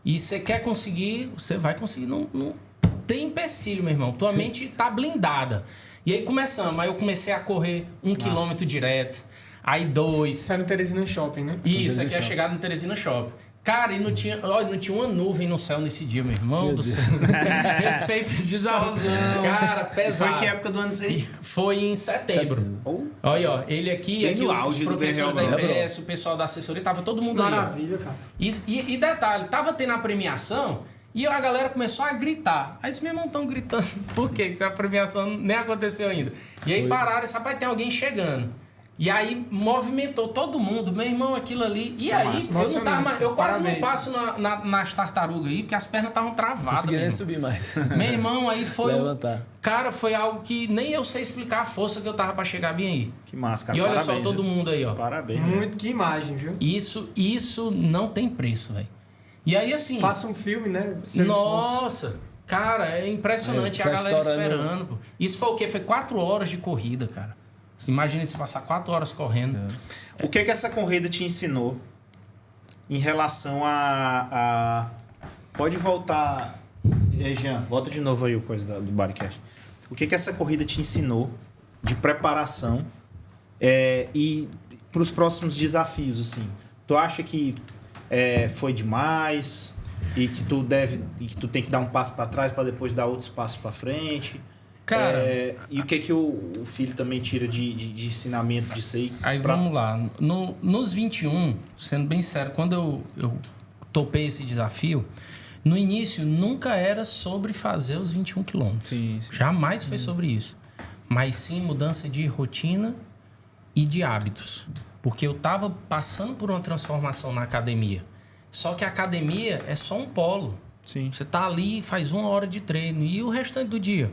E você quer conseguir, você vai conseguir. Não tem empecilho, meu irmão. Tua mente tá blindada. E aí começamos. Aí eu comecei a correr 1 quilômetro direto. Aí 2. Isso é no Teresina Shopping, né? Isso, aqui é a chegada no Teresina Shopping. Cara, e não tinha uma nuvem no céu nesse dia, meu irmão do céu. Respeito de Solzão. Cara, Foi pesado. que época do ano isso aí? Foi em setembro. Oh. Olha, ó, ele aqui, Bem aqui no os auge do professores da Daniel, IPS, o pessoal da assessoria, tava todo mundo aí. ó. Maravilha, cara. E detalhe, tava tendo a premiação e a galera começou a gritar. Aí esses meus irmãos estão gritando. Por quê? Que a premiação nem aconteceu ainda. E aí pararam e disse, rapaz, tem alguém chegando. E aí movimentou todo mundo, meu irmão, aquilo ali. E aí, eu quase não passo nas tartarugas aí, porque as pernas estavam travadas. Não conseguia nem subir mais. Meu irmão, aí foi. Levantar. Cara, foi algo que nem eu sei explicar a força que eu tava pra chegar bem aí. Que massa, cara. E olha parabéns, só todo viu? mundo aí, ó. Parabéns. Muito, que imagem, viu? Isso não tem preço, velho. E aí, assim. Passa um filme, né? Nossa, cara, é impressionante. Foi a galera estourando. esperando. Pô. Isso foi o quê? Foi 4 horas de corrida, cara. Você imagina se passar 4 horas correndo. O que essa corrida te ensinou em relação a... Pode voltar... Jean, volta de novo aí o coisa do Bodycast. O que essa corrida te ensinou de preparação e para os próximos desafios, assim? Tu acha que foi demais e que tu tem que dar um passo para trás para depois dar outros passos para frente? Cara... e o que o filho também tira de ensinamento disso aí? Aí vamos lá. Nos 21, sendo bem sério, quando eu topei esse desafio, no início nunca era sobre fazer os 21 quilômetros. Sim. Jamais foi sobre isso. Mas sim mudança de rotina e de hábitos. Porque eu estava passando por uma transformação na academia. Só que a academia é só um polo. Sim. Você tá ali, faz 1 hora de treino e o restante do dia.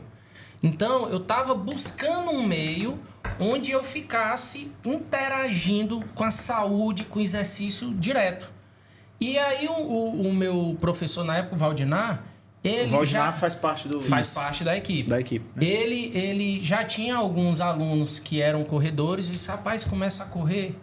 Então, eu estava buscando um meio onde eu ficasse interagindo com a saúde, com o exercício direto. E aí, o meu professor na época, o Valdinar, ele o Valdinar já faz parte do... faz parte da equipe. Da equipe, né? Ele já tinha alguns alunos que eram corredores e disse, rapaz, começa a correr.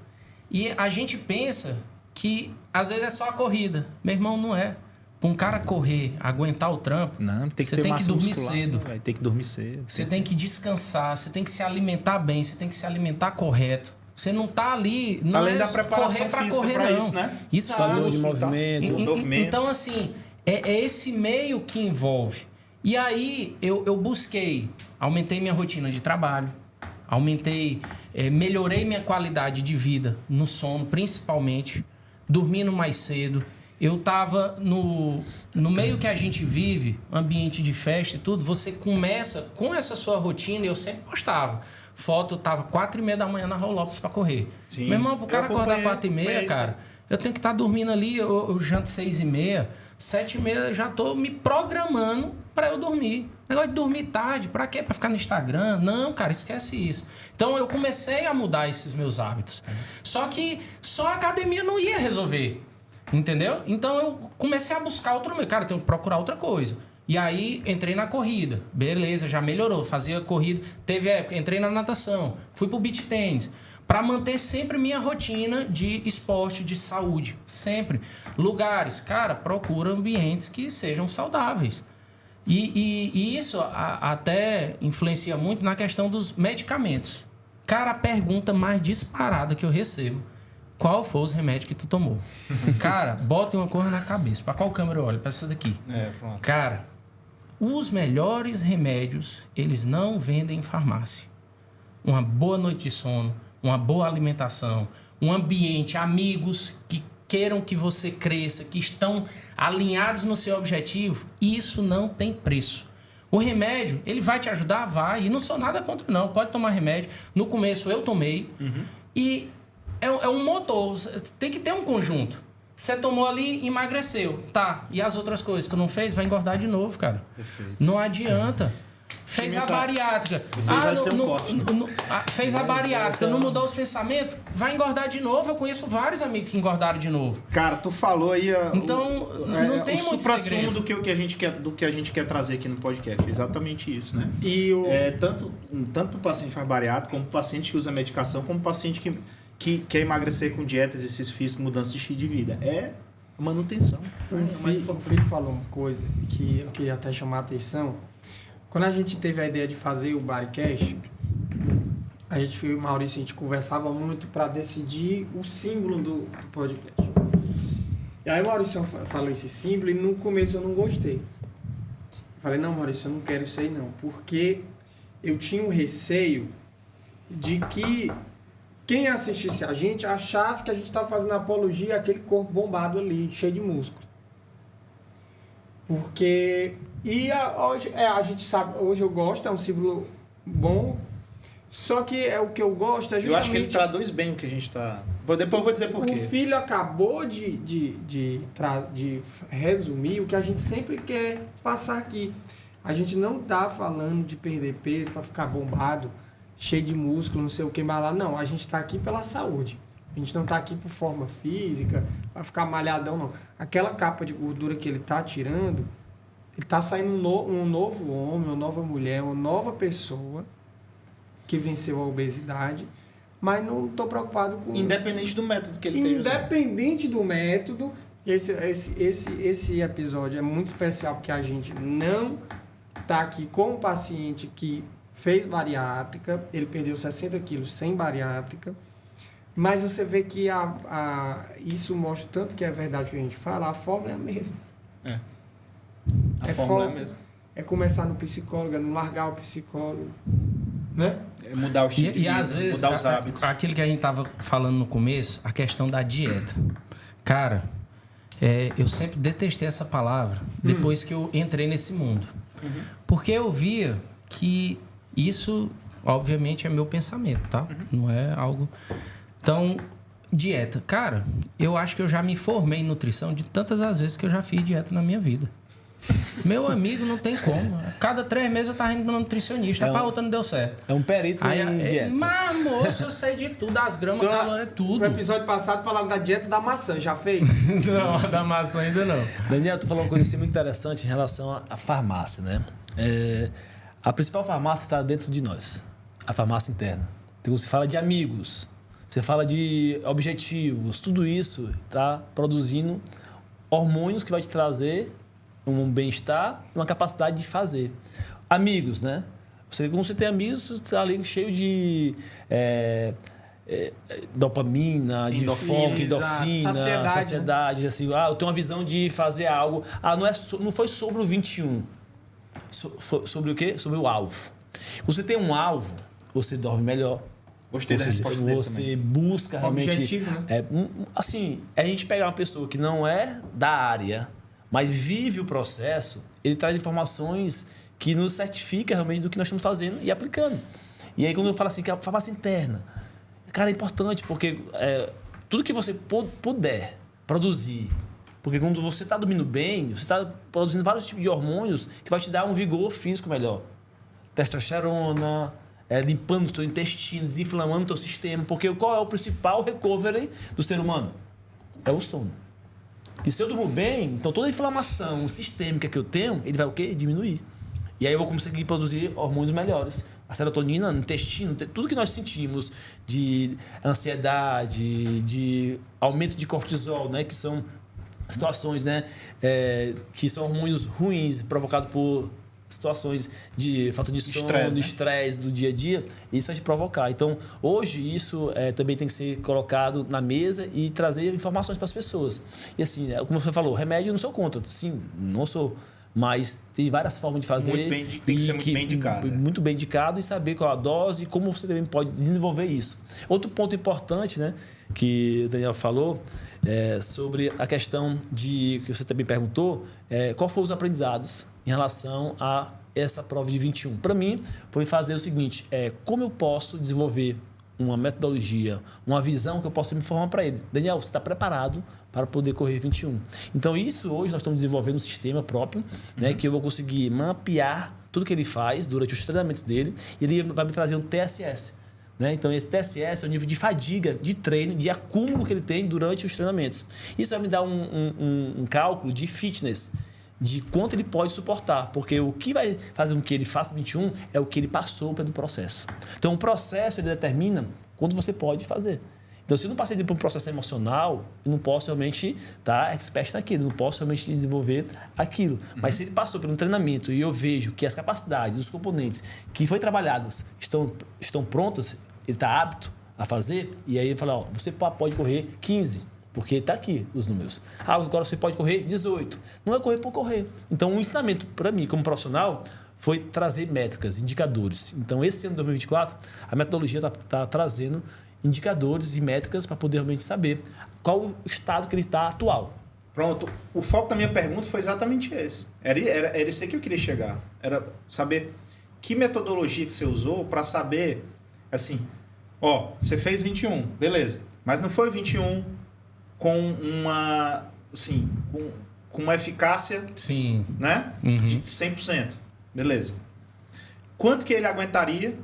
E a gente pensa que, às vezes, é só a corrida. Meu irmão, não é. Para um cara correr, aguentar o trampo, Não, tem que você ter tem que massa dormir muscular, cedo. Vai ter que dormir cedo. Você tem que descansar, você tem que se alimentar bem, você tem que se alimentar correto. Você não tá ali... Não Além é da preparação correr pra física correr, pra não. isso, né? Exato. Expansão de músculo, tá? movimento. Movimento. Então, assim, é esse meio que envolve. E aí, eu busquei, aumentei minha rotina de trabalho, melhorei minha qualidade de vida no sono, principalmente, dormindo mais cedo. Eu tava no meio que a gente vive, ambiente de festa e tudo, você começa com essa sua rotina, eu sempre postava. Foto, tava 4h30 da manhã na Rolopes pra correr. Sim. Meu irmão, pro cara acordar acompanhei 4h30, cara, eu tenho que estar dormindo ali, eu janto 6h30, 7h30 eu já tô me programando pra eu dormir. Negócio de dormir tarde, pra quê? Pra ficar no Instagram? Não, cara, esquece isso. Então eu comecei a mudar esses meus hábitos. Só que só a academia não ia resolver. Entendeu? Então eu comecei a buscar outro meio. Cara, eu tenho que procurar outra coisa. E aí entrei na corrida. Beleza, já melhorou. Fazia corrida. Teve época, entrei na natação. Fui pro beach tênis. Para manter sempre minha rotina de esporte, de saúde. Sempre. Lugares. Cara, procura ambientes que sejam saudáveis. E isso até influencia muito na questão dos medicamentos. Cara, a pergunta mais disparada que eu recebo: qual foi os remédios que tu tomou? Cara, bota uma coisa na cabeça. Pra qual câmera eu olho? Pra essa daqui. Pronto. Cara, os melhores remédios, eles não vendem em farmácia. Uma boa noite de sono, uma boa alimentação, um ambiente, amigos que queiram que você cresça, que estão alinhados no seu objetivo, isso não tem preço. O remédio, ele vai te ajudar? Vai. E não sou nada contra, não. Pode tomar remédio. No começo eu tomei. E é um motor. Tem que ter um conjunto. Você tomou ali, emagreceu. Tá. E as outras coisas que tu não fez, vai engordar de novo, cara. Perfeito. Não adianta. Fez a bariátrica. Fez a bariátrica, não mudou os pensamentos, vai engordar de novo. Eu conheço vários amigos que engordaram de novo. Cara, tu falou aí... Então, não tem muito segredo. do que a gente quer trazer aqui no podcast. Exatamente isso, né? E Tanto o paciente faz bariátrica, como o paciente que usa medicação, como o paciente que quer emagrecer com dieta, exercício físico, mudança de estilo de vida. É manutenção. O filho falou uma coisa que eu queria até chamar a atenção. Quando a gente teve a ideia de fazer o Bodycast, eu e o Maurício, a gente conversava muito para decidir o símbolo do podcast. E aí o Maurício falou esse símbolo e no começo eu não gostei. Eu falei, não, Maurício, eu não quero isso aí não. Porque eu tinha um receio de que quem assistisse a gente achasse que a gente estava fazendo apologia àquele corpo bombado ali, cheio de músculo. Porque... hoje a gente sabe, hoje eu gosto, é um símbolo bom, Só que é o que eu gosto, é justamente... Eu acho que ele traduz bem o que a gente tá... Depois eu vou dizer por quê. O filho acabou de resumir o que a gente sempre quer passar aqui. A gente não tá falando de perder peso para ficar bombado, cheio de músculo, não sei o que mais lá. Não, a gente tá aqui pela saúde. A gente não tá aqui por forma física, para ficar malhadão, não. Aquela capa de gordura que ele tá tirando, ele tá saindo um novo homem, uma nova mulher, uma nova pessoa que venceu a obesidade, mas não estou preocupado com... Independente do método que ele esteja usando. Independente do método, esse episódio é muito especial porque a gente não está aqui com um paciente que fez bariátrica, ele perdeu 60 quilos sem bariátrica, mas você vê que isso mostra tanto que é verdade o que a gente fala, a fórmula é a mesma. A fórmula é a mesma. É começar no psicólogo, é não largar o psicólogo, né? É mudar o estilo de vida, às vezes, mudar os hábitos. aquilo que a gente tava falando no começo, a questão da dieta. Cara, eu sempre detestei essa palavra depois que eu entrei nesse mundo. Porque eu via que isso, obviamente, é meu pensamento, tá? Não é algo... Então, dieta. Cara, eu acho que eu já me formei em nutrição de tantas as vezes que eu já fiz dieta na minha vida. Meu amigo, não tem como. Cada 3 meses eu tava indo no nutricionista. Pra outra não deu certo. É um perito em dieta. Mas, moço, eu sei de tudo. As gramas, calor, é tudo. No episódio passado falaram da dieta da maçã. Já fez? Não, da maçã ainda não. Daniel, tu falou uma coisa assim muito interessante em relação à farmácia, né? A principal farmácia está dentro de nós. A farmácia interna. Então, você fala de amigos. Você fala de objetivos. Tudo isso está produzindo hormônios que vai te trazer um bem-estar, uma capacidade de fazer. Amigos, né? Quando você tem amigos, você está ali cheio de dopamina, de foco, endorfina, saciedade. Né? Assim, eu tenho uma visão de fazer algo. Não foi sobre o 21. Sobre o quê? Sobre o alvo. Você tem um alvo, você dorme melhor. Gostei da resposta dele também. Busca realmente... Objetivo, né? Assim, a gente pegar uma pessoa que não é da área, mas vive o processo, ele traz informações que nos certifica realmente do que nós estamos fazendo e aplicando. E aí, quando eu falo assim, que a farmácia interna, cara, é importante, porque tudo que você puder produzir, porque quando você está dormindo bem, você está produzindo vários tipos de hormônios que vai te dar um vigor físico melhor. Testosterona, limpando o teu intestino, desinflamando o teu sistema, porque qual é o principal recovery do ser humano? É o sono. E se eu durmo bem, então toda a inflamação sistêmica que eu tenho, ele vai o quê? Diminuir. E aí eu vou conseguir produzir hormônios melhores. A serotonina no intestino, tudo que nós sentimos de ansiedade, de aumento de cortisol, né? Que são situações, né? Que são hormônios ruins provocados por situações de falta de sono, de estresse do dia a dia, isso vai te provocar. Então, hoje, isso também tem que ser colocado na mesa e trazer informações para as pessoas. E assim, como você falou, remédio eu não sou contra. Sim, não sou. Mas tem várias formas de fazer. Tem que ser muito bem indicado. Muito bem indicado e saber qual a dose e como você também pode desenvolver isso. Outro ponto importante, né, que o Daniel falou, sobre a questão que você também perguntou, qual foram os aprendizados em relação a essa prova de 21. Para mim, foi fazer o seguinte, como eu posso desenvolver uma metodologia, uma visão que eu possa me informar para ele. Daniel, você está preparado para poder correr 21. Então, isso hoje nós estamos desenvolvendo um sistema próprio, né, que eu vou conseguir mapear tudo que ele faz durante os treinamentos dele e ele vai me trazer um TSS. Né? Então, esse TSS é o nível de fadiga, de treino, de acúmulo que ele tem durante os treinamentos. Isso vai me dar um cálculo de fitness, de quanto ele pode suportar, porque o que vai fazer com que ele faça 21 é o que ele passou pelo processo. Então, o processo ele determina quanto você pode fazer. Então, se eu não passei por um processo emocional, eu não posso realmente estar expert naquilo, não posso realmente desenvolver aquilo. Mas se ele passou por um treinamento e eu vejo que as capacidades, os componentes que foram trabalhadas estão prontas, ele está apto a fazer, e aí ele fala, você pode correr 15, porque está aqui os números. Agora você pode correr 18. Não é correr por correr. Então, um ensinamento para mim, como profissional, foi trazer métricas, indicadores. Então, esse ano de 2024, a metodologia está trazendo indicadores e métricas para poder realmente saber qual o estado que ele está atual. Pronto. O foco da minha pergunta foi exatamente esse. Era esse que eu queria chegar. Era saber que metodologia que você usou para saber assim, ó, você fez 21, beleza. Mas não foi 21 com uma, assim, com uma eficácia, Sim. né? Uhum. De 100%. Beleza. Quanto que ele aguentaria,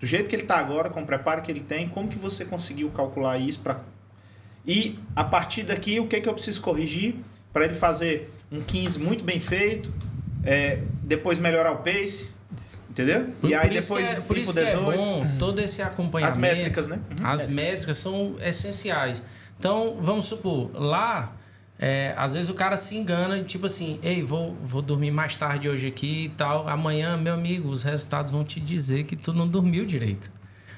do jeito que ele está agora, com o preparo que ele tem, como que você conseguiu calcular isso para... E a partir daqui, o que eu preciso corrigir para ele fazer um 15 muito bem feito, depois melhorar o pace, entendeu? E aí depois por isso que é bom todo esse acompanhamento. As métricas, né? As métricas são essenciais. Então, vamos supor, lá, às vezes o cara se engana, tipo assim, ei, vou dormir mais tarde hoje aqui e tal. Amanhã, meu amigo, os resultados vão te dizer que tu não dormiu direito.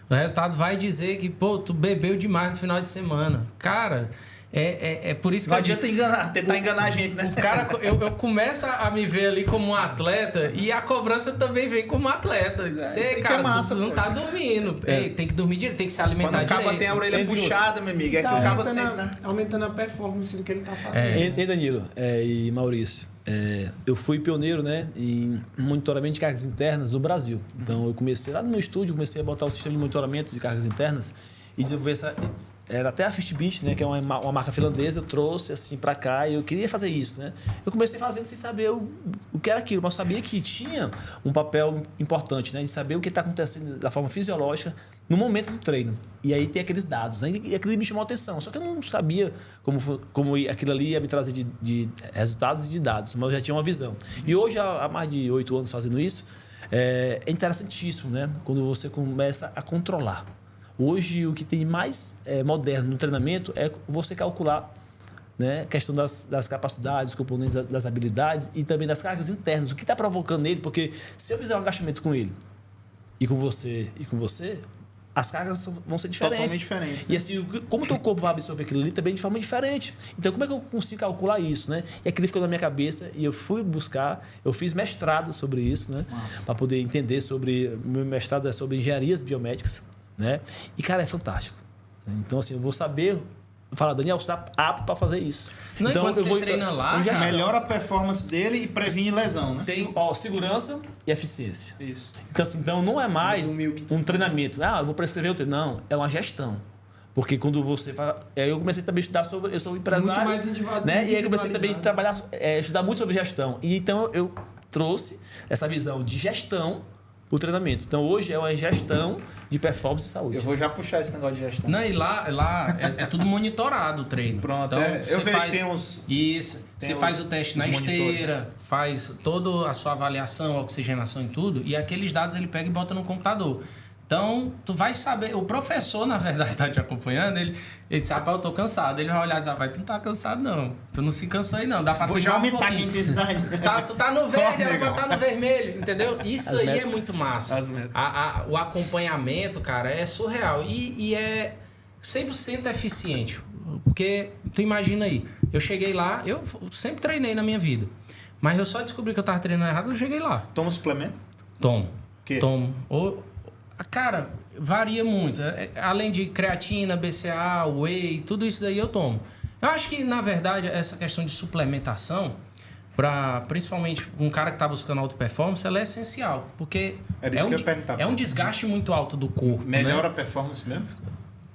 O resultado vai dizer que, pô, tu bebeu demais no final de semana. Cara, por isso que não adianta tentar enganar a gente, né? O cara, eu começo a me ver ali como um atleta e a cobrança também vem como um atleta. Você, cara, massa, tu não tá dormindo. Ei, tem que dormir direito, tem que se alimentar Quando o cabo direito. tem a orelha puxada, meu amigo, é que o cabo sempre, né? Aumentando a performance do que ele tá fazendo. E Danilo e Maurício, eu fui pioneiro, né, em monitoramento de cargas internas no Brasil. Então, eu comecei lá no meu estúdio, comecei a botar o sistema de monitoramento de cargas internas e desenvolver era até a Fitbit, né, que é uma marca finlandesa, eu trouxe assim para cá e eu queria fazer isso, né? Eu comecei fazendo sem saber o que era aquilo, mas sabia que tinha um papel importante, né, de saber o que está acontecendo da forma fisiológica no momento do treino. E aí tem aqueles dados, né? E aquilo me chamou a atenção. Só que eu não sabia como aquilo ali ia me trazer de resultados e de dados, mas eu já tinha uma visão. E hoje, há mais de 8 anos fazendo isso, é interessantíssimo, né? Quando você começa a controlar. Hoje, o que tem mais moderno no treinamento é você calcular, né, a questão das capacidades, dos componentes, das habilidades e também das cargas internas. O que está provocando nele, porque se eu fizer um agachamento com ele e com você, as cargas vão ser diferentes. Totalmente diferentes. Né? E assim, como o teu corpo vai absorver aquilo ali também de forma diferente. Então, como é que eu consigo calcular isso, né? E aquilo ficou na minha cabeça e eu fui buscar, eu fiz mestrado sobre isso, né? Para poder entender sobre... Meu mestrado é sobre engenharias biomédicas, né? E, cara, é fantástico. Então, assim, eu vou saber... Falar, Daniel, você está apto para fazer isso. Não, então, quando você treina lá, melhora a performance dele e previne lesão, né? Tem segurança e eficiência. Isso. Então não é mais um treinamento. Eu vou prescrever o treino. Não, é uma gestão. Porque quando você vai... eu comecei também a estudar sobre... Eu sou empresário. Muito mais individualizado. Né? E aí comecei também a trabalhar, estudar muito sobre gestão. E então eu trouxe essa visão de gestão o treinamento. Então, hoje é uma gestão de performance e saúde. Eu vou já puxar esse negócio de gestão. Não, e lá é tudo monitorado o treino. Pronto, então, eu vejo que tem uns... Isso, você faz o teste na esteira, faz toda a sua avaliação, oxigenação e tudo, e aqueles dados ele pega e bota no computador. Então, tu vai saber... O professor, na verdade, tá te acompanhando, ele diz, rapaz, eu tô cansado. Ele vai olhar e diz, rapaz, tu não tá cansado, não. Tu não se cansou aí, não. Dá pra vou já aumentar a intensidade. Tu tá no verde, era pra estar no vermelho, entendeu? Isso aí é muito massa. O acompanhamento, cara, é surreal. E é 100% eficiente. Porque, tu imagina aí, eu cheguei lá, eu sempre treinei na minha vida. Mas eu só descobri que eu tava treinando errado, eu cheguei lá. Toma suplemento? Tomo. Que? Tomo. Cara, varia muito. Além de creatina, BCA, whey, tudo isso daí eu tomo. Eu acho que, na verdade, essa questão de suplementação, principalmente um cara que está buscando alta performance, ela é essencial. Porque é um desgaste muito alto do corpo. Melhora, né? A performance mesmo?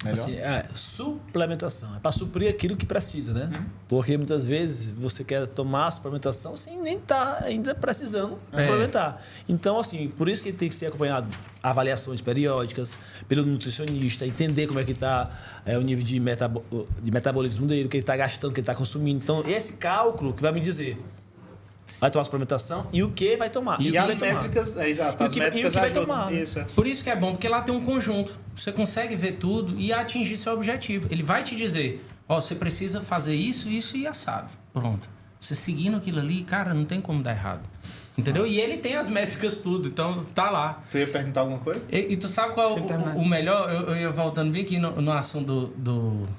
Assim, suplementação. É para suprir aquilo que precisa, né? Porque muitas vezes você quer tomar a suplementação sem nem estar ainda precisando suplementar. Então, assim, por isso que tem que ser acompanhado avaliações periódicas pelo nutricionista, entender como é que está o nível de metabolismo dele, o que ele está gastando, o que ele está consumindo. Então, esse cálculo que vai me dizer vai tomar suplementação e o que vai tomar. E as métricas, exato, as métricas ajudam. Isso. Por isso que é bom, porque lá tem um conjunto. Você consegue ver tudo e atingir seu objetivo. Ele vai te dizer, você precisa fazer isso, isso e assado. Pronto. Você seguindo aquilo ali, cara, não tem como dar errado. Entendeu? E ele tem as métricas tudo, então tá lá. Tu ia perguntar alguma coisa? E tu sabe qual o melhor? Eu ia voltando bem aqui no assunto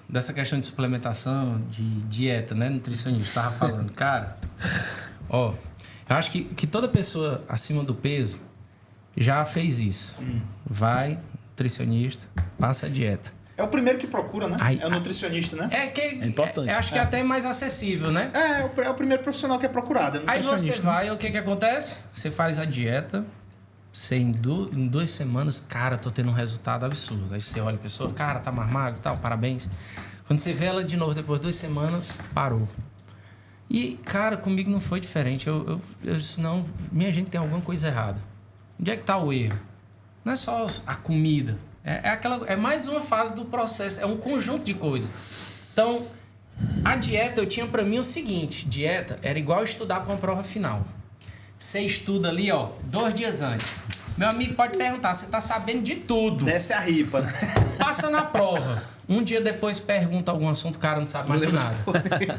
dessa questão de suplementação, de dieta, né? Nutricionista, tava falando. Cara... eu acho que toda pessoa acima do peso já fez isso. Vai, nutricionista, passa a dieta. É o primeiro que procura, né? É o nutricionista, né? É importante. Acho que é até mais acessível, né? É o primeiro profissional que é procurado, é Aí nutricionista. você vai, o que acontece? Você faz a dieta, você em 2 semanas, cara, tô tendo um resultado absurdo. Aí você olha a pessoa, cara, tá mais magro e tal, parabéns. Quando você vê ela de novo depois de 2 semanas, parou. E, cara, comigo não foi diferente. Eu disse, não, minha gente, tem alguma coisa errada. Onde é que tá o erro? Não é só a comida. É mais uma fase do processo. É um conjunto de coisas. Então, a dieta, eu tinha pra mim o seguinte. Dieta era igual estudar pra uma prova final. Você estuda ali, ó, 2 dias antes. Meu amigo pode perguntar, você tá sabendo de tudo. Desce a ripa, né? Passa na prova. Um dia depois pergunta algum assunto, o cara não sabe mais de nada.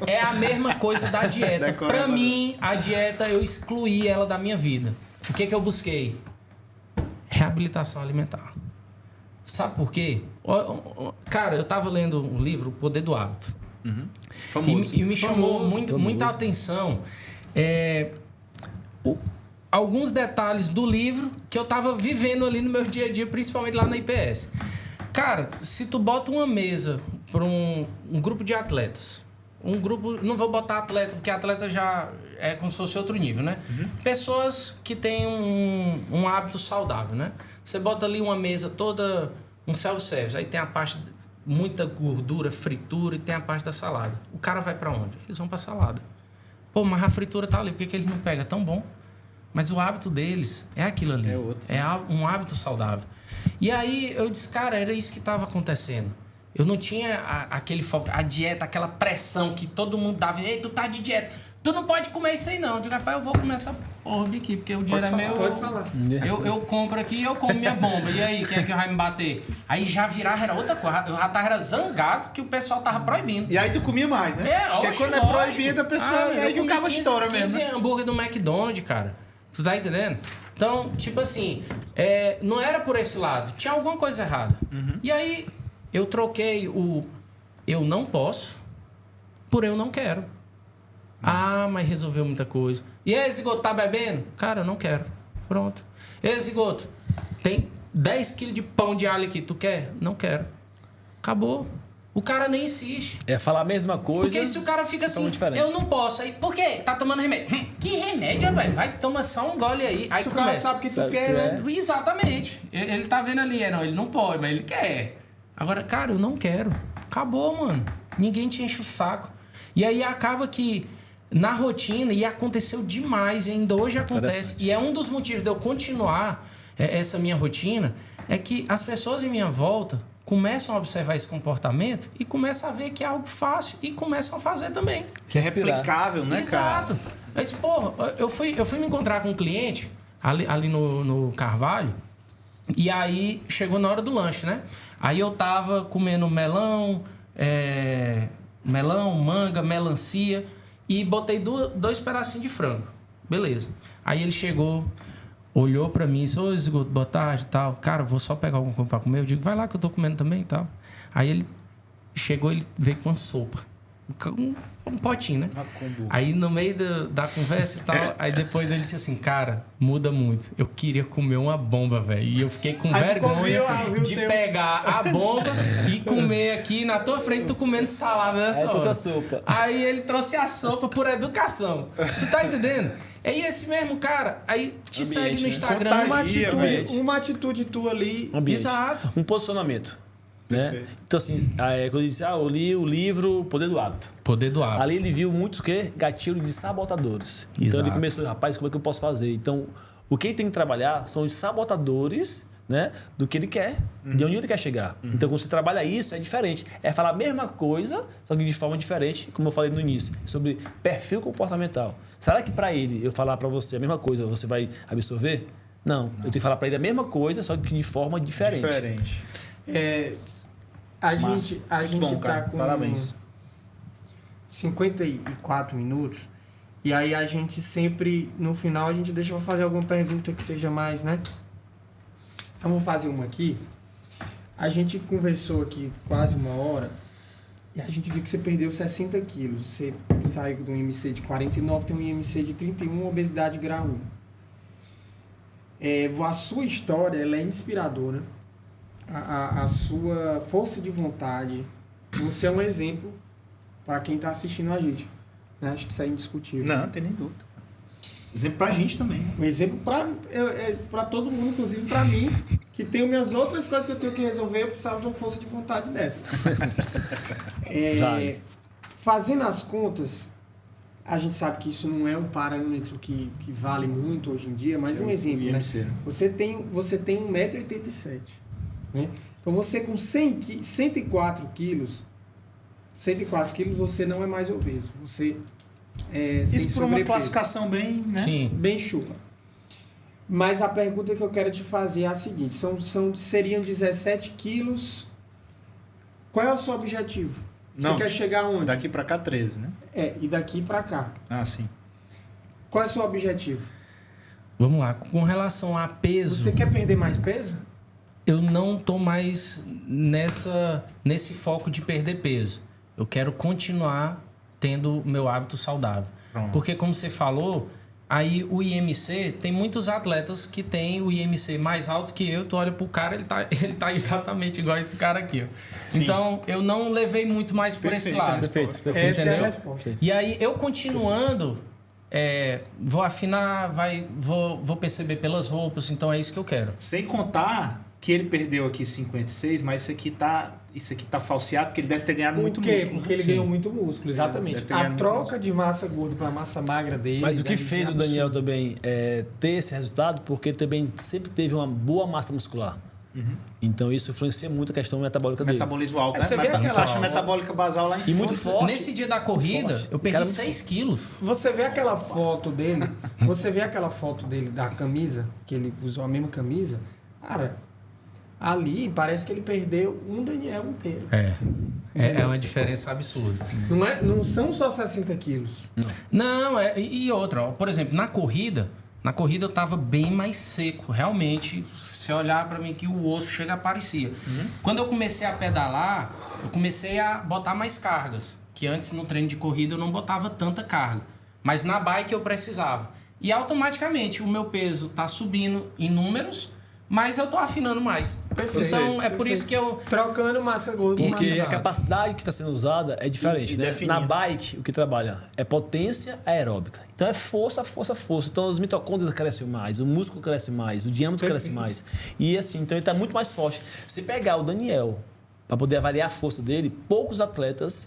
É a mesma coisa da dieta. Pra mim, a dieta, eu excluí ela da minha vida. O que eu busquei? Reabilitação alimentar. Sabe por quê? Cara, eu tava lendo um livro, O Poder do Hábito. Famoso. E me chamou muita atenção alguns detalhes do livro que eu tava vivendo ali no meu dia a dia, principalmente lá na IPS. Cara, se tu bota uma mesa para um grupo de atletas, não vou botar atleta, porque atleta já é como se fosse outro nível, né? Pessoas que têm um hábito saudável, né? Você bota ali uma mesa toda, um self-service, aí tem a parte muita gordura, fritura, e tem a parte da salada. O cara vai para onde? Eles vão para salada. Pô, mas a fritura tá ali, por que eles não pegam? É tão bom. Mas o hábito deles é aquilo ali. É um hábito saudável. E aí eu disse, cara, era isso que estava acontecendo. Eu não tinha aquele foco, a dieta, aquela pressão que todo mundo dava. Ei, tu tá de dieta. Tu não pode comer isso aí, não. Eu digo, rapaz, eu vou comer essa porra aqui, porque o dinheiro é meu. Pode falar. Eu compro aqui e eu como minha bomba. E aí, quem é que vai me bater? Aí já virava, era outra coisa. Eu já tava zangado que o pessoal tava proibindo. E aí tu comia mais, né? Porque quando é proibido, a pessoa aí que o cabo estoura mesmo. 15 hambúrguer do McDonald's, cara. Tu tá entendendo? Então, tipo assim, não era por esse lado. Tinha alguma coisa errada. E aí, eu troquei o eu não posso por eu não quero. Mas resolveu muita coisa. E aí, Zigoto, tá bebendo? Cara, eu não quero. Pronto. E aí, Zigoto, tem 10 quilos de pão de alho aqui. Tu quer? Não quero. Acabou. O cara nem insiste. É falar a mesma coisa. Porque se o cara fica assim, eu não posso. Aí, por quê? Tá tomando remédio. Que remédio, velho? Vai, toma só um gole aí. Aí Se o começa. cara sabe que tu quer, né? Exatamente. Ele tá vendo ali, ele não pode, mas ele quer. Agora, cara, eu não quero. Acabou, mano. Ninguém te enche o saco. E aí acaba que na rotina, e aconteceu demais, e ainda hoje acontece. E é um dos motivos de eu continuar essa minha rotina, é que as pessoas em minha volta começam a observar esse comportamento e começam a ver que é algo fácil e começam a fazer também. Que é replicável, né, cara? Exato. Mas, porra, eu fui me encontrar com um cliente ali no Carvalho, e aí chegou na hora do lanche, né? Aí eu tava comendo melão, manga, melancia, e botei 2 pedacinhos de frango. Beleza. Aí ele chegou, olhou pra mim e disse, ô, Zigoto, boa tarde e tal. Cara, vou só pegar alguma coisa pra comer. Eu digo, vai lá que eu tô comendo também e tal. Aí ele chegou, ele veio com uma sopa. Um potinho, né? Aí no meio da conversa e tal, aí depois ele disse assim, cara, muda muito. Eu queria comer uma bomba, velho. E eu fiquei com vergonha de pegar a bomba e comer aqui na tua frente, tu comendo salada nessa hora. Trouxe a sopa. Aí ele trouxe a sopa por educação. Tu tá entendendo? É esse mesmo cara, aí te segue no Instagram. Uma atitude tua ali. Exato. Um posicionamento. Né? Então, assim, quando ele disse, eu li o livro Poder do Hábito. Poder do Hábito. Ali ele viu muitos gatilhos de sabotadores. Exato. Então ele começou, rapaz, como é que eu posso fazer? Então, o que ele tem que trabalhar são os sabotadores, né, do que ele quer, de onde ele quer chegar. Então, quando você trabalha isso, é diferente. É falar a mesma coisa, só que de forma diferente, como eu falei no início, sobre perfil comportamental. Será que para ele, eu falar para você a mesma coisa, você vai absorver? Não. Eu tenho que falar para ele a mesma coisa, só que de forma diferente. A gente bom, tá cara. com Parabéns. 54 minutos. E aí a gente sempre, no final, a gente deixa pra fazer alguma pergunta que seja mais, né? Então vou fazer uma aqui. A gente conversou aqui quase 1 hora e a gente viu que você perdeu 60 quilos. Você saiu de um IMC de 49, tem um IMC de 31, obesidade grau 1. A sua história, ela é inspiradora. A sua força de vontade. Você é um exemplo para quem está assistindo a gente. Né? Acho que isso é indiscutível. Não tem nem dúvida. Exemplo pra gente também. Um exemplo para todo mundo, inclusive para mim, que tenho minhas outras coisas que eu tenho que resolver, eu precisava de uma força de vontade dessa. Fazendo as contas, a gente sabe que isso não é um parâmetro que vale muito hoje em dia, mas um exemplo, né? IMC. Você tem 1,87 m, né? Então você com 104 quilos, 104 quilos você não é mais obeso. Você sem Isso por uma sobrepeso. classificação bem, né? Sim. Bem chula. Mas a pergunta que eu quero te fazer é a seguinte: seriam 17 quilos. Qual é o seu objetivo? Não, Você quer chegar aonde? Daqui pra cá 13, né? E daqui pra cá. Ah, sim. Qual é o seu objetivo? Vamos lá. Com relação a peso, Você quer perder mais peso? eu não tô mais nesse foco de perder peso. Eu quero continuar tendo meu hábito saudável. Pronto. Porque, como você falou, aí o IMC, tem muitos atletas que têm o IMC mais alto que eu. Tu olha pro cara, ele tá exatamente igual esse cara aqui, ó. Sim. Então, eu não levei muito mais por esse Perfeito, lado. Perfeito. Essa é a Entendeu? resposta. E aí, eu continuando, vou afinar, vou perceber pelas roupas. Então, é isso que eu quero. Sem contar que ele perdeu aqui 56, mas isso aqui tá falseado, porque ele deve ter ganhado muito Por quê? músculo. Porque ele Sim. ganhou muito músculo, exatamente. Deve ter A ganhado muito troca de massa gorda para massa magra dele. Mas o que deve ser fez o absurdo. Daniel também ter esse resultado, porque ele também sempre teve uma boa massa muscular. Então isso influencia muito a questão metabólica dele. Metabolismo alto, Aí né? você vê aquela- Taxa metabólica basal lá em E cima. muito forte. Nesse dia da corrida, forte. eu O cara perdi é muito 6 quilos. Você vê aquela foto dele, da camisa, que ele usou a mesma camisa, cara, ali parece que ele perdeu um Daniel inteiro. É uma diferença absurda. Não são só 60 quilos. Não, e outra, ó, por exemplo, na corrida eu tava bem mais seco. Realmente, se olhar pra mim que o osso chega aparecia. Quando eu comecei a pedalar, eu comecei a botar mais cargas. Que antes no treino de corrida eu não botava tanta carga. Mas na bike eu precisava. E automaticamente o meu peso tá subindo em números, mas eu tô afinando mais. Perfeito, Então é por perfeito. isso que eu... Trocando massa gorda por Porque massa a magra. capacidade que está sendo usada é diferente, E né? definindo. Na bike, o que trabalha é potência aeróbica. Então é força, força, força. Então os mitocôndrias crescem mais, o músculo cresce mais, o diâmetro cresce mais. E assim, então ele está muito mais forte. Se pegar o Daniel, para poder avaliar a força dele, poucos atletas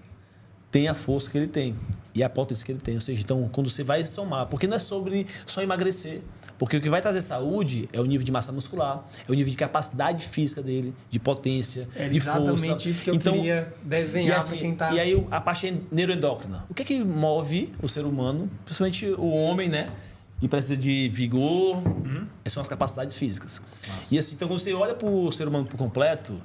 têm a força que ele tem e a potência que ele tem. Ou seja, então quando você vai somar, porque não é sobre só emagrecer. Porque o que vai trazer saúde é o nível de massa muscular, é o nível de capacidade física dele, de potência, É de força. exatamente isso que eu Então, queria desenhar para quem tá... E aí a parte neuroendócrina. O que é que move o ser humano, principalmente o homem, né? Que precisa de vigor, são as capacidades físicas. E assim, então quando você olha para o ser humano por completo,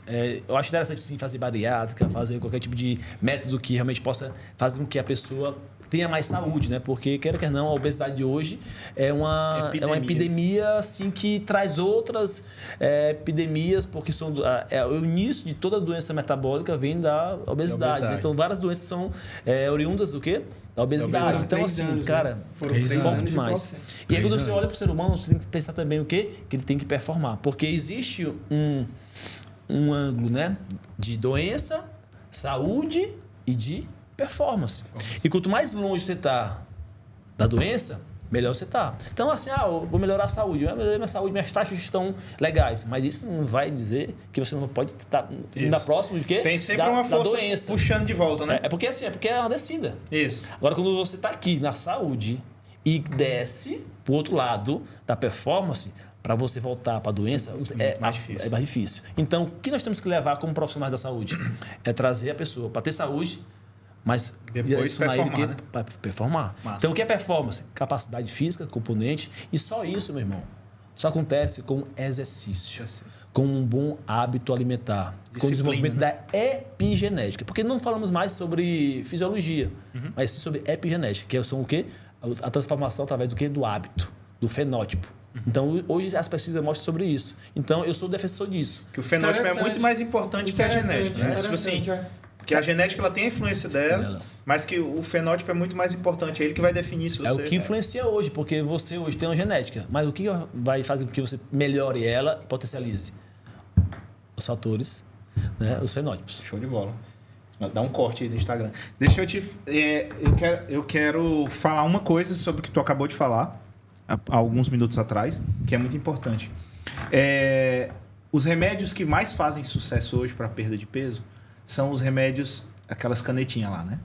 eu acho interessante sim, fazer bariátrica, fazer qualquer tipo de método que realmente possa fazer com que a pessoa tenha mais saúde, né? Porque, quer não, a obesidade de hoje é uma epidemia assim, que traz outras epidemias, porque o início de toda doença metabólica vem da obesidade. Né? Então, várias doenças são oriundas do quê? Da obesidade. Então, 3 assim, anos, cara, né? Foram 3 3 foco anos de demais. processo. E aí, quando 3 você anos. olha para o ser humano, você tem que pensar também o quê? Que ele tem que performar. Porque existe um ângulo, né? De doença, saúde e de performance. E quanto mais longe você está da doença, melhor você está. Então, assim, eu vou melhorar a saúde. Eu melhorei minha saúde, minhas taxas estão legais. Mas isso não vai dizer que você não pode estar na próxima de quê? Tem sempre da uma força doença. puxando de volta, né? É porque assim, é porque é uma descida. Isso. Agora, quando você está aqui na saúde e desce para o outro lado da performance, para você voltar para a doença, mais difícil. é mais difícil. Então, o que nós temos que levar como profissionais da saúde? É trazer a pessoa para ter saúde, mas Depois direcionar ele performar, né? para performar. Massa. Então, o que é performance? Capacidade física, componente, e só isso, meu irmão. Só acontece com exercício, com um bom hábito alimentar, com o desenvolvimento da epigenética. Porque não falamos mais sobre fisiologia, mas sim sobre epigenética, que são o quê? A transformação através do quê? Do hábito, do fenótipo. Então, hoje as pesquisas mostram sobre isso. Então, eu sou defensor disso. Que o fenótipo é Interessante. muito mais importante que a genética, né? Tipo assim, porque a genética ela tem a influência dela, mas que o fenótipo é muito mais importante. É ele que vai definir se você... É o que influencia hoje, porque você hoje tem uma genética. Mas o que vai fazer com que você melhore ela e potencialize? Os fatores, né? Os fenótipos. Show de bola. Dá um corte aí no Instagram. Deixa eu te... eu quero falar uma coisa sobre o que tu acabou de falar. há alguns minutos atrás, que é muito importante. Os remédios que mais fazem sucesso hoje para perda de peso são os remédios, aquelas canetinhas lá, né?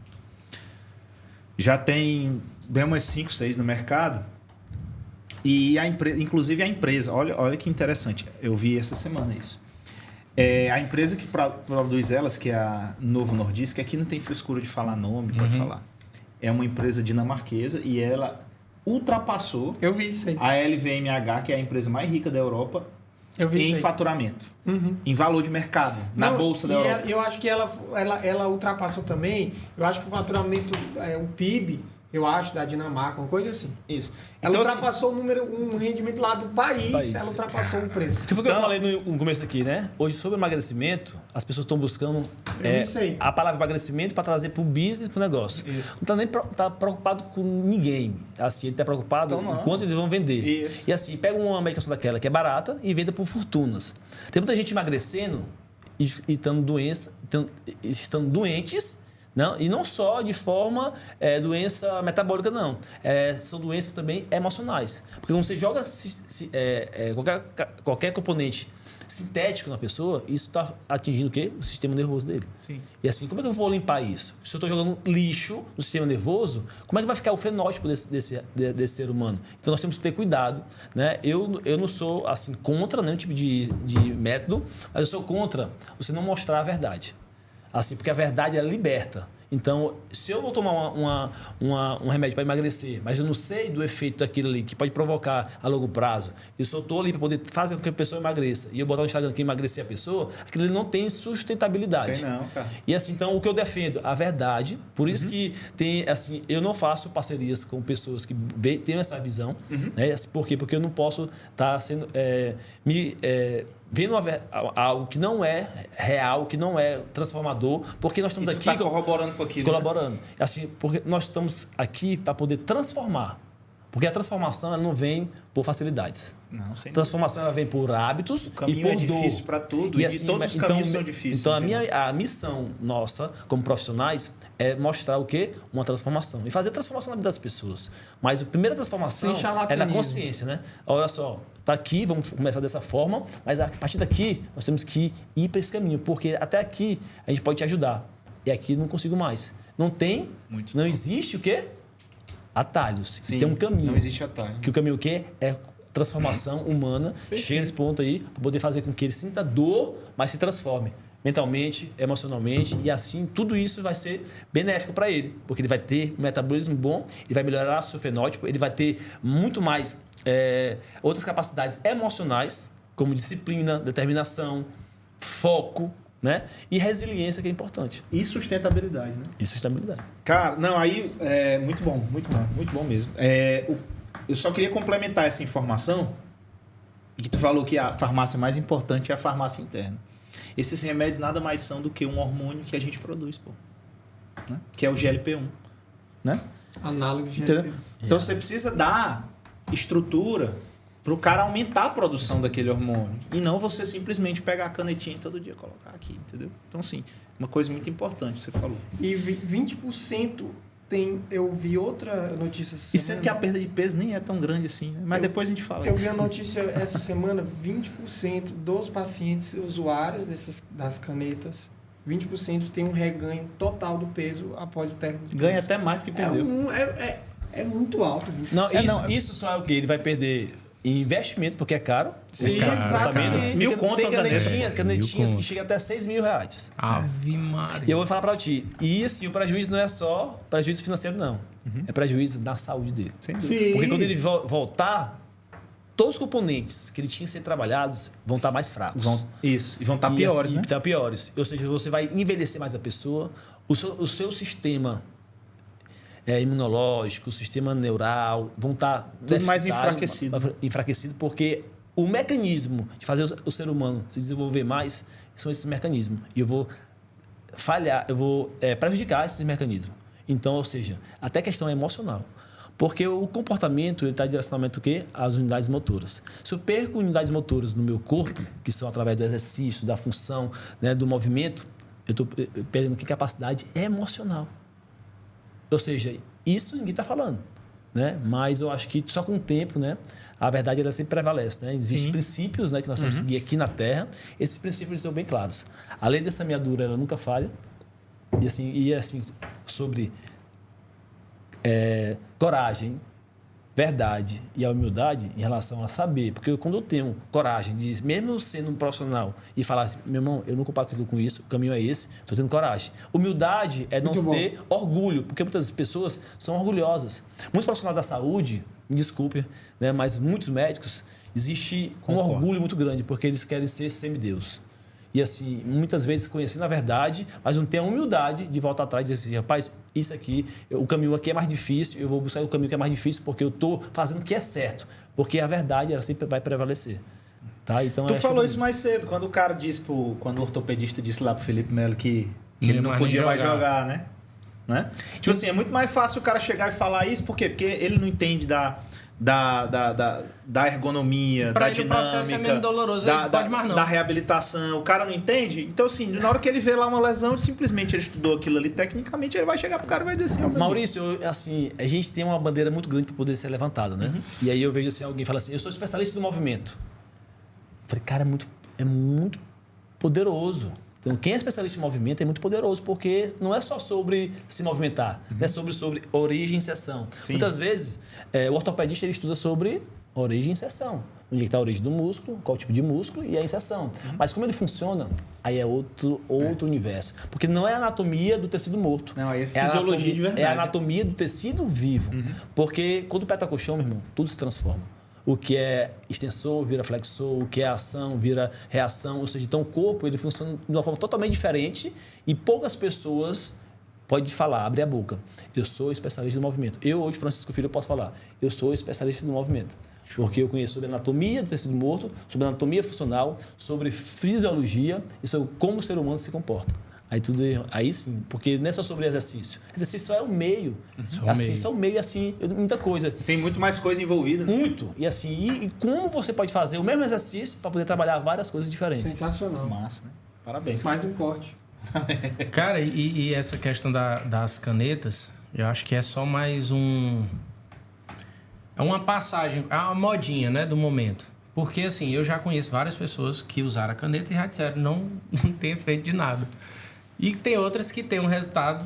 Já tem bem umas 5, 6 no mercado. E inclusive a empresa, olha que interessante, eu vi essa semana isso. A empresa que produz elas, que é a Novo Nordisk, que aqui não tem frescura de falar nome, pode falar. É uma empresa dinamarquesa e ela ultrapassou Eu vi isso aí. a LVMH, que é a empresa mais rica da Europa, Eu vi isso em aí. faturamento, Uhum. em valor de mercado, na Não, Bolsa da e Europa. eu acho que ela ultrapassou também. Eu acho que o faturamento, o PIB, eu acho, da Dinamarca, uma coisa assim. Isso. Ela Então, assim, ultrapassou um rendimento lá do país, ela ultrapassou o preço. Que foi o que Então- eu falei no começo aqui, né? Hoje, sobre emagrecimento, as pessoas estão buscando vi isso aí. a palavra emagrecimento para trazer para o business, para o negócio. Isso. Não está nem preocupado com ninguém. Assim, ele está preocupado Então, não. com quanto eles vão vender. Isso. E assim, pega uma medicação daquela que é barata e venda por fortunas. Tem muita gente emagrecendo e estando doentes. Não, e não só de forma doença metabólica, não. São doenças também emocionais. Porque quando você joga qualquer componente sintético na pessoa, isso está atingindo o quê? O sistema nervoso dele. Sim. E assim, como é que eu vou limpar isso? Se eu estou jogando lixo no sistema nervoso, como é que vai ficar o fenótipo desse ser humano? Então nós temos que ter cuidado. Né? Eu não sou assim contra nenhum tipo de método, mas eu sou contra você não mostrar a verdade. Assim, porque a verdade ela liberta. Então, se eu vou tomar um remédio para emagrecer, mas eu não sei do efeito daquilo ali, que pode provocar a longo prazo, eu só estou ali para poder fazer com que a pessoa emagreça, e eu botar no Instagram que emagrecer a pessoa, aquilo ali não tem sustentabilidade. Tem não, cara. E assim, então, o que eu defendo? A verdade. Por isso que tem, assim, eu não faço parcerias com pessoas que têm essa visão. Né? Assim, por quê? Porque eu não posso estar sendo... vendo algo que não é real, que não é transformador, porque nós estamos E tu aqui tá corroborando com aquilo. colaborando. Assim, porque nós estamos aqui para poder transformar. Porque a transformação ela não vem por facilidades. Não, sem A transformação ela vem por hábitos O caminho e por é difícil dor. para tudo, e todos os caminhos são difíceis, Então, entendeu? a missão nossa, como profissionais, é mostrar o quê? Uma transformação. E fazer transformação na vida das pessoas. Mas a primeira transformação Sem é na charlatanismo. consciência, né? Olha só, tá aqui, vamos começar dessa forma, mas a partir daqui nós temos que ir para esse caminho, porque até aqui a gente pode te ajudar. E aqui não consigo mais. Não existe o quê? Atalhos. Sim, Tem um caminho. não existe atalho. Que o caminho o quê? É transformação humana. Chega nesse ponto aí para poder fazer com que ele sinta dor, mas se transforme mentalmente, emocionalmente, e assim tudo isso vai ser benéfico para ele, porque ele vai ter um metabolismo bom, ele vai melhorar seu fenótipo, ele vai ter muito mais outras capacidades emocionais, como disciplina, determinação, foco, né? E resiliência, que é importante. E sustentabilidade, né? E sustentabilidade. Cara, não, aí muito bom mesmo. Eu só queria complementar essa informação, que tu falou que a farmácia mais importante é a farmácia interna. Esses remédios nada mais são do que um hormônio que a gente produz, pô. Né? Que é o GLP-1. Né? Análogo de Entendeu? GLP. Então você precisa dar estrutura para o cara aumentar a produção daquele hormônio. E não você simplesmente pegar a canetinha todo dia e colocar aqui, entendeu? Então, sim, uma coisa muito importante que você falou. E 20% eu vi outra notícia essa E semana. sendo que a perda de peso nem é tão grande assim, né? Mas depois a gente fala. Eu vi a notícia essa semana, 20% dos pacientes usuários das canetas, 20% tem um reganho total do peso após o término do Ganha curso. até mais do que perdeu. É muito alto, 20%. Não, isso só é o quê? Ele vai perder investimento, porque é caro. Sim, Tá vendo? exatamente. Mil conto Tem a caneta. canetinhas Mil que chegam até R$6.000. Ave Maria. E eu vou falar pra ti. E assim, o prejuízo não é só prejuízo financeiro, não. É prejuízo da saúde dele. Sem dúvida. Sim. Porque quando ele voltar, todos os componentes que ele tinha que ser trabalhados vão estar mais fracos. Isso. E vão estar E piores, assim, né? Tá piores. Ou seja, você vai envelhecer mais a pessoa, o seu sistema imunológico, o sistema neural vão estar Tudo mais deficitários, enfraquecido, porque o mecanismo de fazer o ser humano se desenvolver mais são esses mecanismos. E eu vou prejudicar esses mecanismos. Então, ou seja, até questão emocional. Porque o comportamento está direcionamento o quê? Às unidades motoras. Se eu perco unidades motoras no meu corpo, que são através do exercício, da função, né, do movimento, eu estou perdendo capacidade emocional. Ou seja, isso ninguém está falando. né? Mas eu acho que só com o tempo, né? A verdade ela sempre prevalece, né? Existem princípios, né, que nós temos que seguir aqui na Terra. Esses princípios eles são bem claros. A lei da semeadura ela nunca falha. E assim sobre coragem, verdade e a humildade em relação a saber. Porque quando eu tenho coragem de, mesmo sendo um profissional, e falar assim, meu irmão, eu não compacto com isso, o caminho é esse, estou tendo coragem. Humildade é não ter orgulho, porque muitas pessoas são orgulhosas. Muitos profissionais da saúde, me desculpe, né, mas muitos médicos, existe um orgulho muito grande, porque eles querem ser semideus. E assim, muitas vezes conhecendo a verdade, mas não tem a humildade de voltar atrás e dizer assim, rapaz, isso aqui, o caminho aqui é mais difícil, eu vou buscar o caminho que é mais difícil porque eu estou fazendo o que é certo. Porque a verdade, ela sempre vai prevalecer. Tá? Então, tu falou isso mais cedo, quando o cara disse, quando o ortopedista disse lá pro Felipe Melo que ele não podia mais jogar, né? Tipo assim, é muito mais fácil o cara chegar e falar isso, por quê? Porque ele não entende da ergonomia, da dinâmica, o processo é menos doloroso, ele pode mais não. Da reabilitação. O cara não entende. Então, assim, na hora que ele vê lá uma lesão, simplesmente ele estudou aquilo ali tecnicamente, ele vai chegar pro cara e vai dizer assim... Maurício, assim, a gente tem uma bandeira muito grande para poder ser levantada, né? E aí eu vejo assim, alguém fala assim, eu sou especialista do movimento. Eu falei, cara, é muito poderoso. Então, quem é especialista em movimento é muito poderoso, porque não é só sobre se movimentar, é sobre origem e inserção. Sim. Muitas vezes, o ortopedista ele estuda sobre origem e inserção. Onde está a origem do músculo, qual tipo de músculo e a inserção. Mas como ele funciona, aí é outro universo. Porque não é a anatomia do tecido morto. Não, aí é fisiologia de verdade. É a anatomia do tecido vivo. Porque quando o pé está colchão, meu irmão, tudo se transforma. O que é extensor vira flexor, o que é ação vira reação. Ou seja, então o corpo ele funciona de uma forma totalmente diferente e poucas pessoas podem falar, abre a boca. Eu sou especialista no movimento. Eu, hoje, Francisco Filho, eu posso falar. Eu sou especialista no movimento. Porque eu conheço sobre anatomia do tecido morto, sobre anatomia funcional, sobre fisiologia e sobre como o ser humano se comporta. Aí sim, porque não é só sobre exercício. Exercício só é o meio. Só o meio, assim, muita coisa. Tem muito mais coisa envolvida. Né? Muito. E assim, e como você pode fazer o mesmo exercício para poder trabalhar várias coisas diferentes. Sensacional. Massa, né? Parabéns. Mais um corte. Cara, e essa questão das canetas, eu acho que é só mais um... É uma passagem, é uma modinha, né, do momento. Porque, assim, eu já conheço várias pessoas que usaram a caneta e já disseram não tem efeito de nada. E tem outras que têm um resultado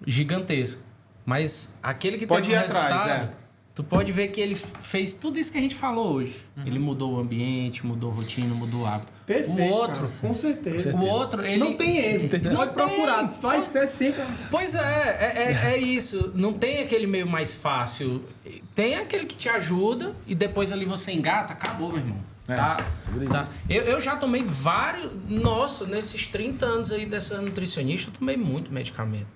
gigantesco. Mas aquele que pode teve um resultado, atrás, tu pode ver que ele fez tudo isso que a gente falou hoje. Ele mudou o ambiente, mudou a rotina, mudou o hábito. Perfeito, o outro, cara, com certeza. O outro, ele... Não tem erro. Pode procurar. Vai ser sempre... Pois é isso. Não tem aquele meio mais fácil. Tem aquele que te ajuda e depois ali você engata, acabou, meu irmão. Tá? Eu já tomei vários... Nossa, nesses 30 anos aí dessa nutricionista, eu tomei muito medicamento.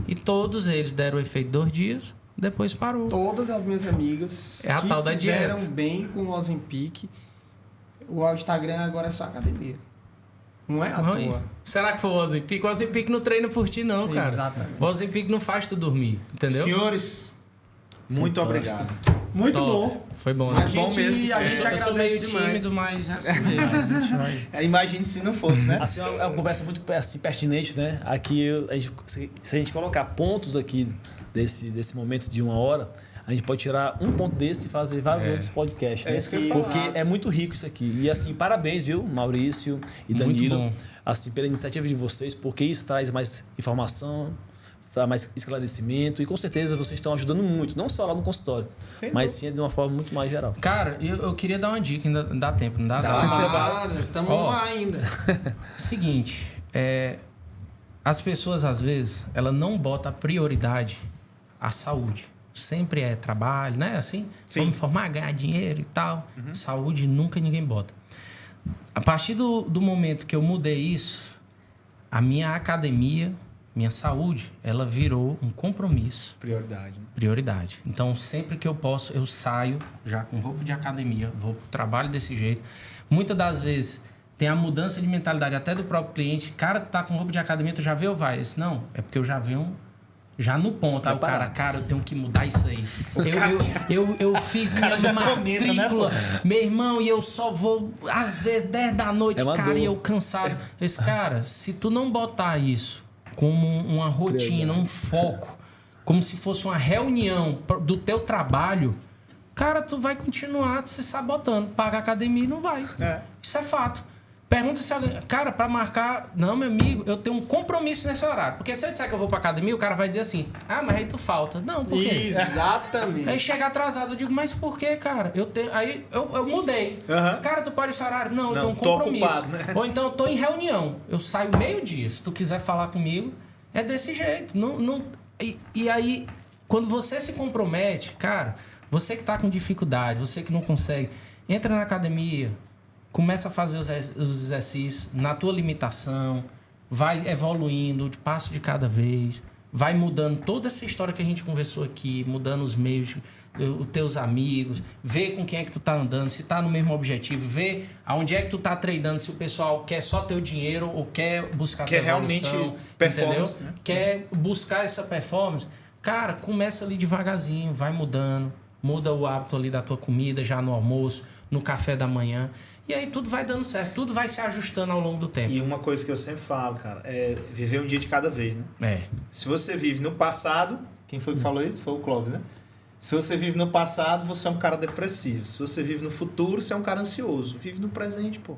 E todos eles deram efeito 2 dias, depois parou. Todas as minhas amigas a tal da dieta. deram bem com o Ozempic. O Instagram agora é só academia. Não é à toa. Será que foi o Ozempic? O Ozempic não treina por ti, não, cara. Exatamente. O Ozempic não faz tu dormir, entendeu? Senhores, muito obrigado. Muito bom. Foi bom, né? Bom mesmo. Eu sou meio tímido, mas assim mesmo. Imagine se não fosse, né? Assim, é uma conversa muito assim, pertinente, né? Aqui, se a gente colocar pontos aqui desse momento de 1 hora, a gente pode tirar um ponto desse e fazer vários outros podcasts, né? Isso que eu ia falar. Porque é muito rico isso aqui. E assim, parabéns, viu, Maurício e Danilo, assim, pela iniciativa de vocês, porque isso traz mais informação, traz mais esclarecimento e com certeza vocês estão ajudando muito, não só lá no consultório, mas sim de uma forma muito mais geral. Cara, eu queria dar uma dica, ainda dá tempo, não dá? Estamos lá ainda. Seguinte, as pessoas às vezes, ela não bota a prioridade à saúde. Sempre é trabalho, né? Assim, vamos formar, ganhar dinheiro e tal. Saúde nunca ninguém bota. A partir do momento que eu mudei isso, a minha academia, minha saúde, ela virou um compromisso. Prioridade. Né? Prioridade. Então, sempre que eu posso, eu saio já com roupa de academia, vou pro trabalho desse jeito. Muitas das vezes tem a mudança de mentalidade até do próprio cliente. Cara, tá com roupa de academia, tu já veio ou vai? Eu disse, não, é porque eu já venho... Já no ponto, aí o cara, eu tenho que mudar isso aí. Eu fiz minha matrícula, meu irmão, e eu só vou, às vezes, 10 da noite, cara, e eu cansado. Esse cara, se tu não botar isso como uma rotina, um foco, como se fosse uma reunião do teu trabalho, cara, tu vai continuar se sabotando. Paga academia e não vai. Isso é fato. Pergunta se alguém... Cara, pra marcar... Não, meu amigo, eu tenho um compromisso nesse horário. Porque se eu disser que eu vou pra academia, o cara vai dizer assim... Ah, mas aí tu falta. Não, por quê? Exatamente. Aí chega atrasado, eu digo, mas por quê, cara? Aí eu mudei. Mas, cara, tu pode esse horário? Não, eu tenho um compromisso. Tô ocupado, né? Ou então eu tô em reunião. Eu saio meio-dia. Se tu quiser falar comigo, é desse jeito. E aí, quando você se compromete, cara, você que tá com dificuldade, você que não consegue, entra na academia... Começa a fazer os exercícios na tua limitação, vai evoluindo de passo de cada vez, vai mudando toda essa história que a gente conversou aqui, mudando os meios, os teus amigos, vê com quem é que tu tá andando, se tá no mesmo objetivo, vê aonde é que tu tá treinando, se o pessoal quer só teu dinheiro ou quer buscar tua evolução, realmente performance, entendeu? né? Quer buscar essa performance. Cara, começa ali devagarzinho, vai mudando, muda o hábito ali da tua comida, já no almoço, no café da manhã. E aí tudo vai dando certo, tudo vai se ajustando ao longo do tempo. E uma coisa que eu sempre falo, cara, é viver um dia de cada vez, né? Se você vive no passado, quem foi que falou isso? Foi o Clóvis, né? Se você vive no passado, você é um cara depressivo. Se você vive no futuro, você é um cara ansioso. Vive no presente, pô.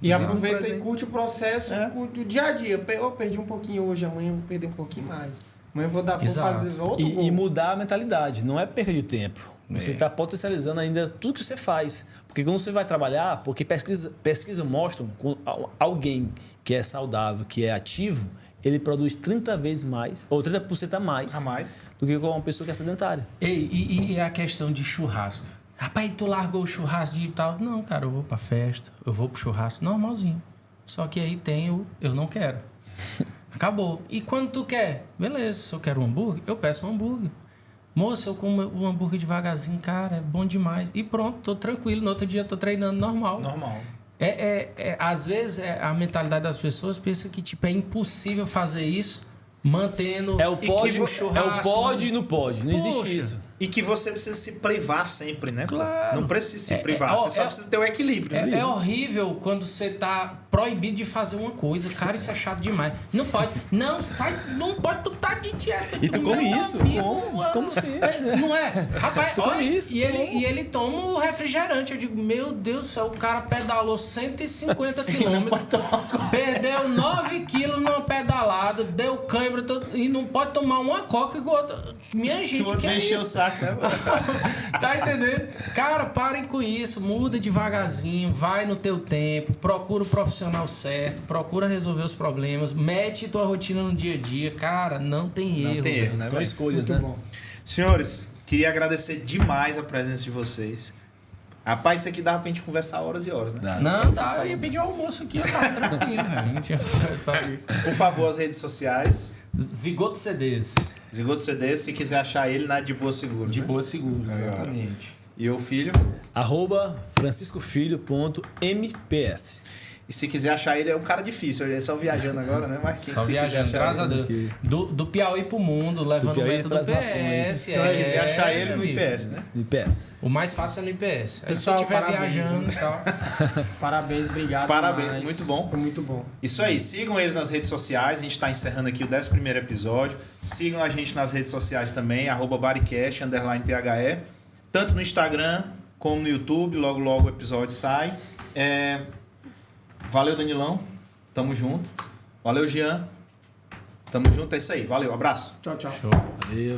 E aproveita e curte o processo, É. curte o dia a dia. Eu perdi um pouquinho hoje, amanhã eu vou perder um pouquinho mais. Amanhã eu vou fazer outro gol. E mudar a mentalidade, não é perda de tempo. Você está potencializando ainda tudo que você faz. Porque quando você vai trabalhar, porque pesquisa mostram que alguém que é saudável, que é ativo, ele produz 30 vezes mais, ou 30% a mais do que uma pessoa que é sedentária. E a questão de churrasco? Rapaz, tu largou o churrasco e tal? Não, cara, eu vou pra festa, eu vou pro churrasco normalzinho. Só que aí tem o eu não quero. Acabou. E quando tu quer? Beleza, se eu quero um hambúrguer, eu peço um hambúrguer. Moça, eu como o hambúrguer devagarzinho, cara, é bom demais. E pronto, tô tranquilo. No outro dia tô treinando normal. Às vezes, a mentalidade das pessoas pensa que tipo, é impossível fazer isso mantendo É o pode, o churrasco. é o pode e não pode. Não existe Poxa. isso. E que você precisa se privar sempre, né? Claro. Não precisa se privar, você só precisa ter o equilíbrio. É horrível quando você tá proibido de fazer uma coisa. Cara, isso é chato demais. Não pode. Não, sai. Não pode. Tu tá de dieta. E tu come Meu isso? amigo, Como assim? Não é? Rapaz, Tu olha, come isso? e ele toma o refrigerante. Eu digo, meu Deus do céu, o cara pedalou 150 quilômetros. Perdeu 9 quilos numa pedalada, deu cãibra e não pode tomar uma coca igual outra. Minha gente, que é Encher o isso? saco, né? Tá entendendo? Cara, parem com isso, muda devagarzinho, vai no teu tempo, procura o profissional certo, procura resolver os problemas, mete tua rotina no dia a dia. Cara, não tem erro. tem erro, né? São velho? escolhas, Muito né? bom. Senhores, queria agradecer demais a presença de vocês. Rapaz, isso aqui dava pra gente conversar horas e horas, né? Dá. Não, tá, eu ia pedir o almoço aqui, eu tava tranquilo, velho. Não tinha conversado. Por favor, as redes sociais. Zigoto CDs. Zigoto CD, se quiser achar ele na De Boa Seguros. De né? Boa Seguros, Exatamente. E o filho. @franciscofilho.mps. E se quiser achar ele, é um cara difícil. Ele é só viajando agora, né? Mas quem Só se quiser viajando, achar graças a ele- Deus. Do Piauí pro mundo, levando o Piauí método pras PS. nações. Se quiser achar ele no amigo. IPS, né? IPS. O mais fácil é no IPS. Aí Pessoal, se você estiver parabéns, viajando hein? e tal. Parabéns, obrigado. Parabéns, demais. muito bom. Foi muito bom. Isso aí, sigam eles nas redes sociais. A gente está encerrando aqui o 11º episódio. Sigam a gente nas redes sociais também, @baricast, _THE. Tanto no Instagram como no YouTube. Logo, logo o episódio sai. Valeu, Danilão. Tamo junto. Valeu, Jean. Tamo junto, é isso aí. Valeu, abraço. Tchau, tchau. Show. Valeu.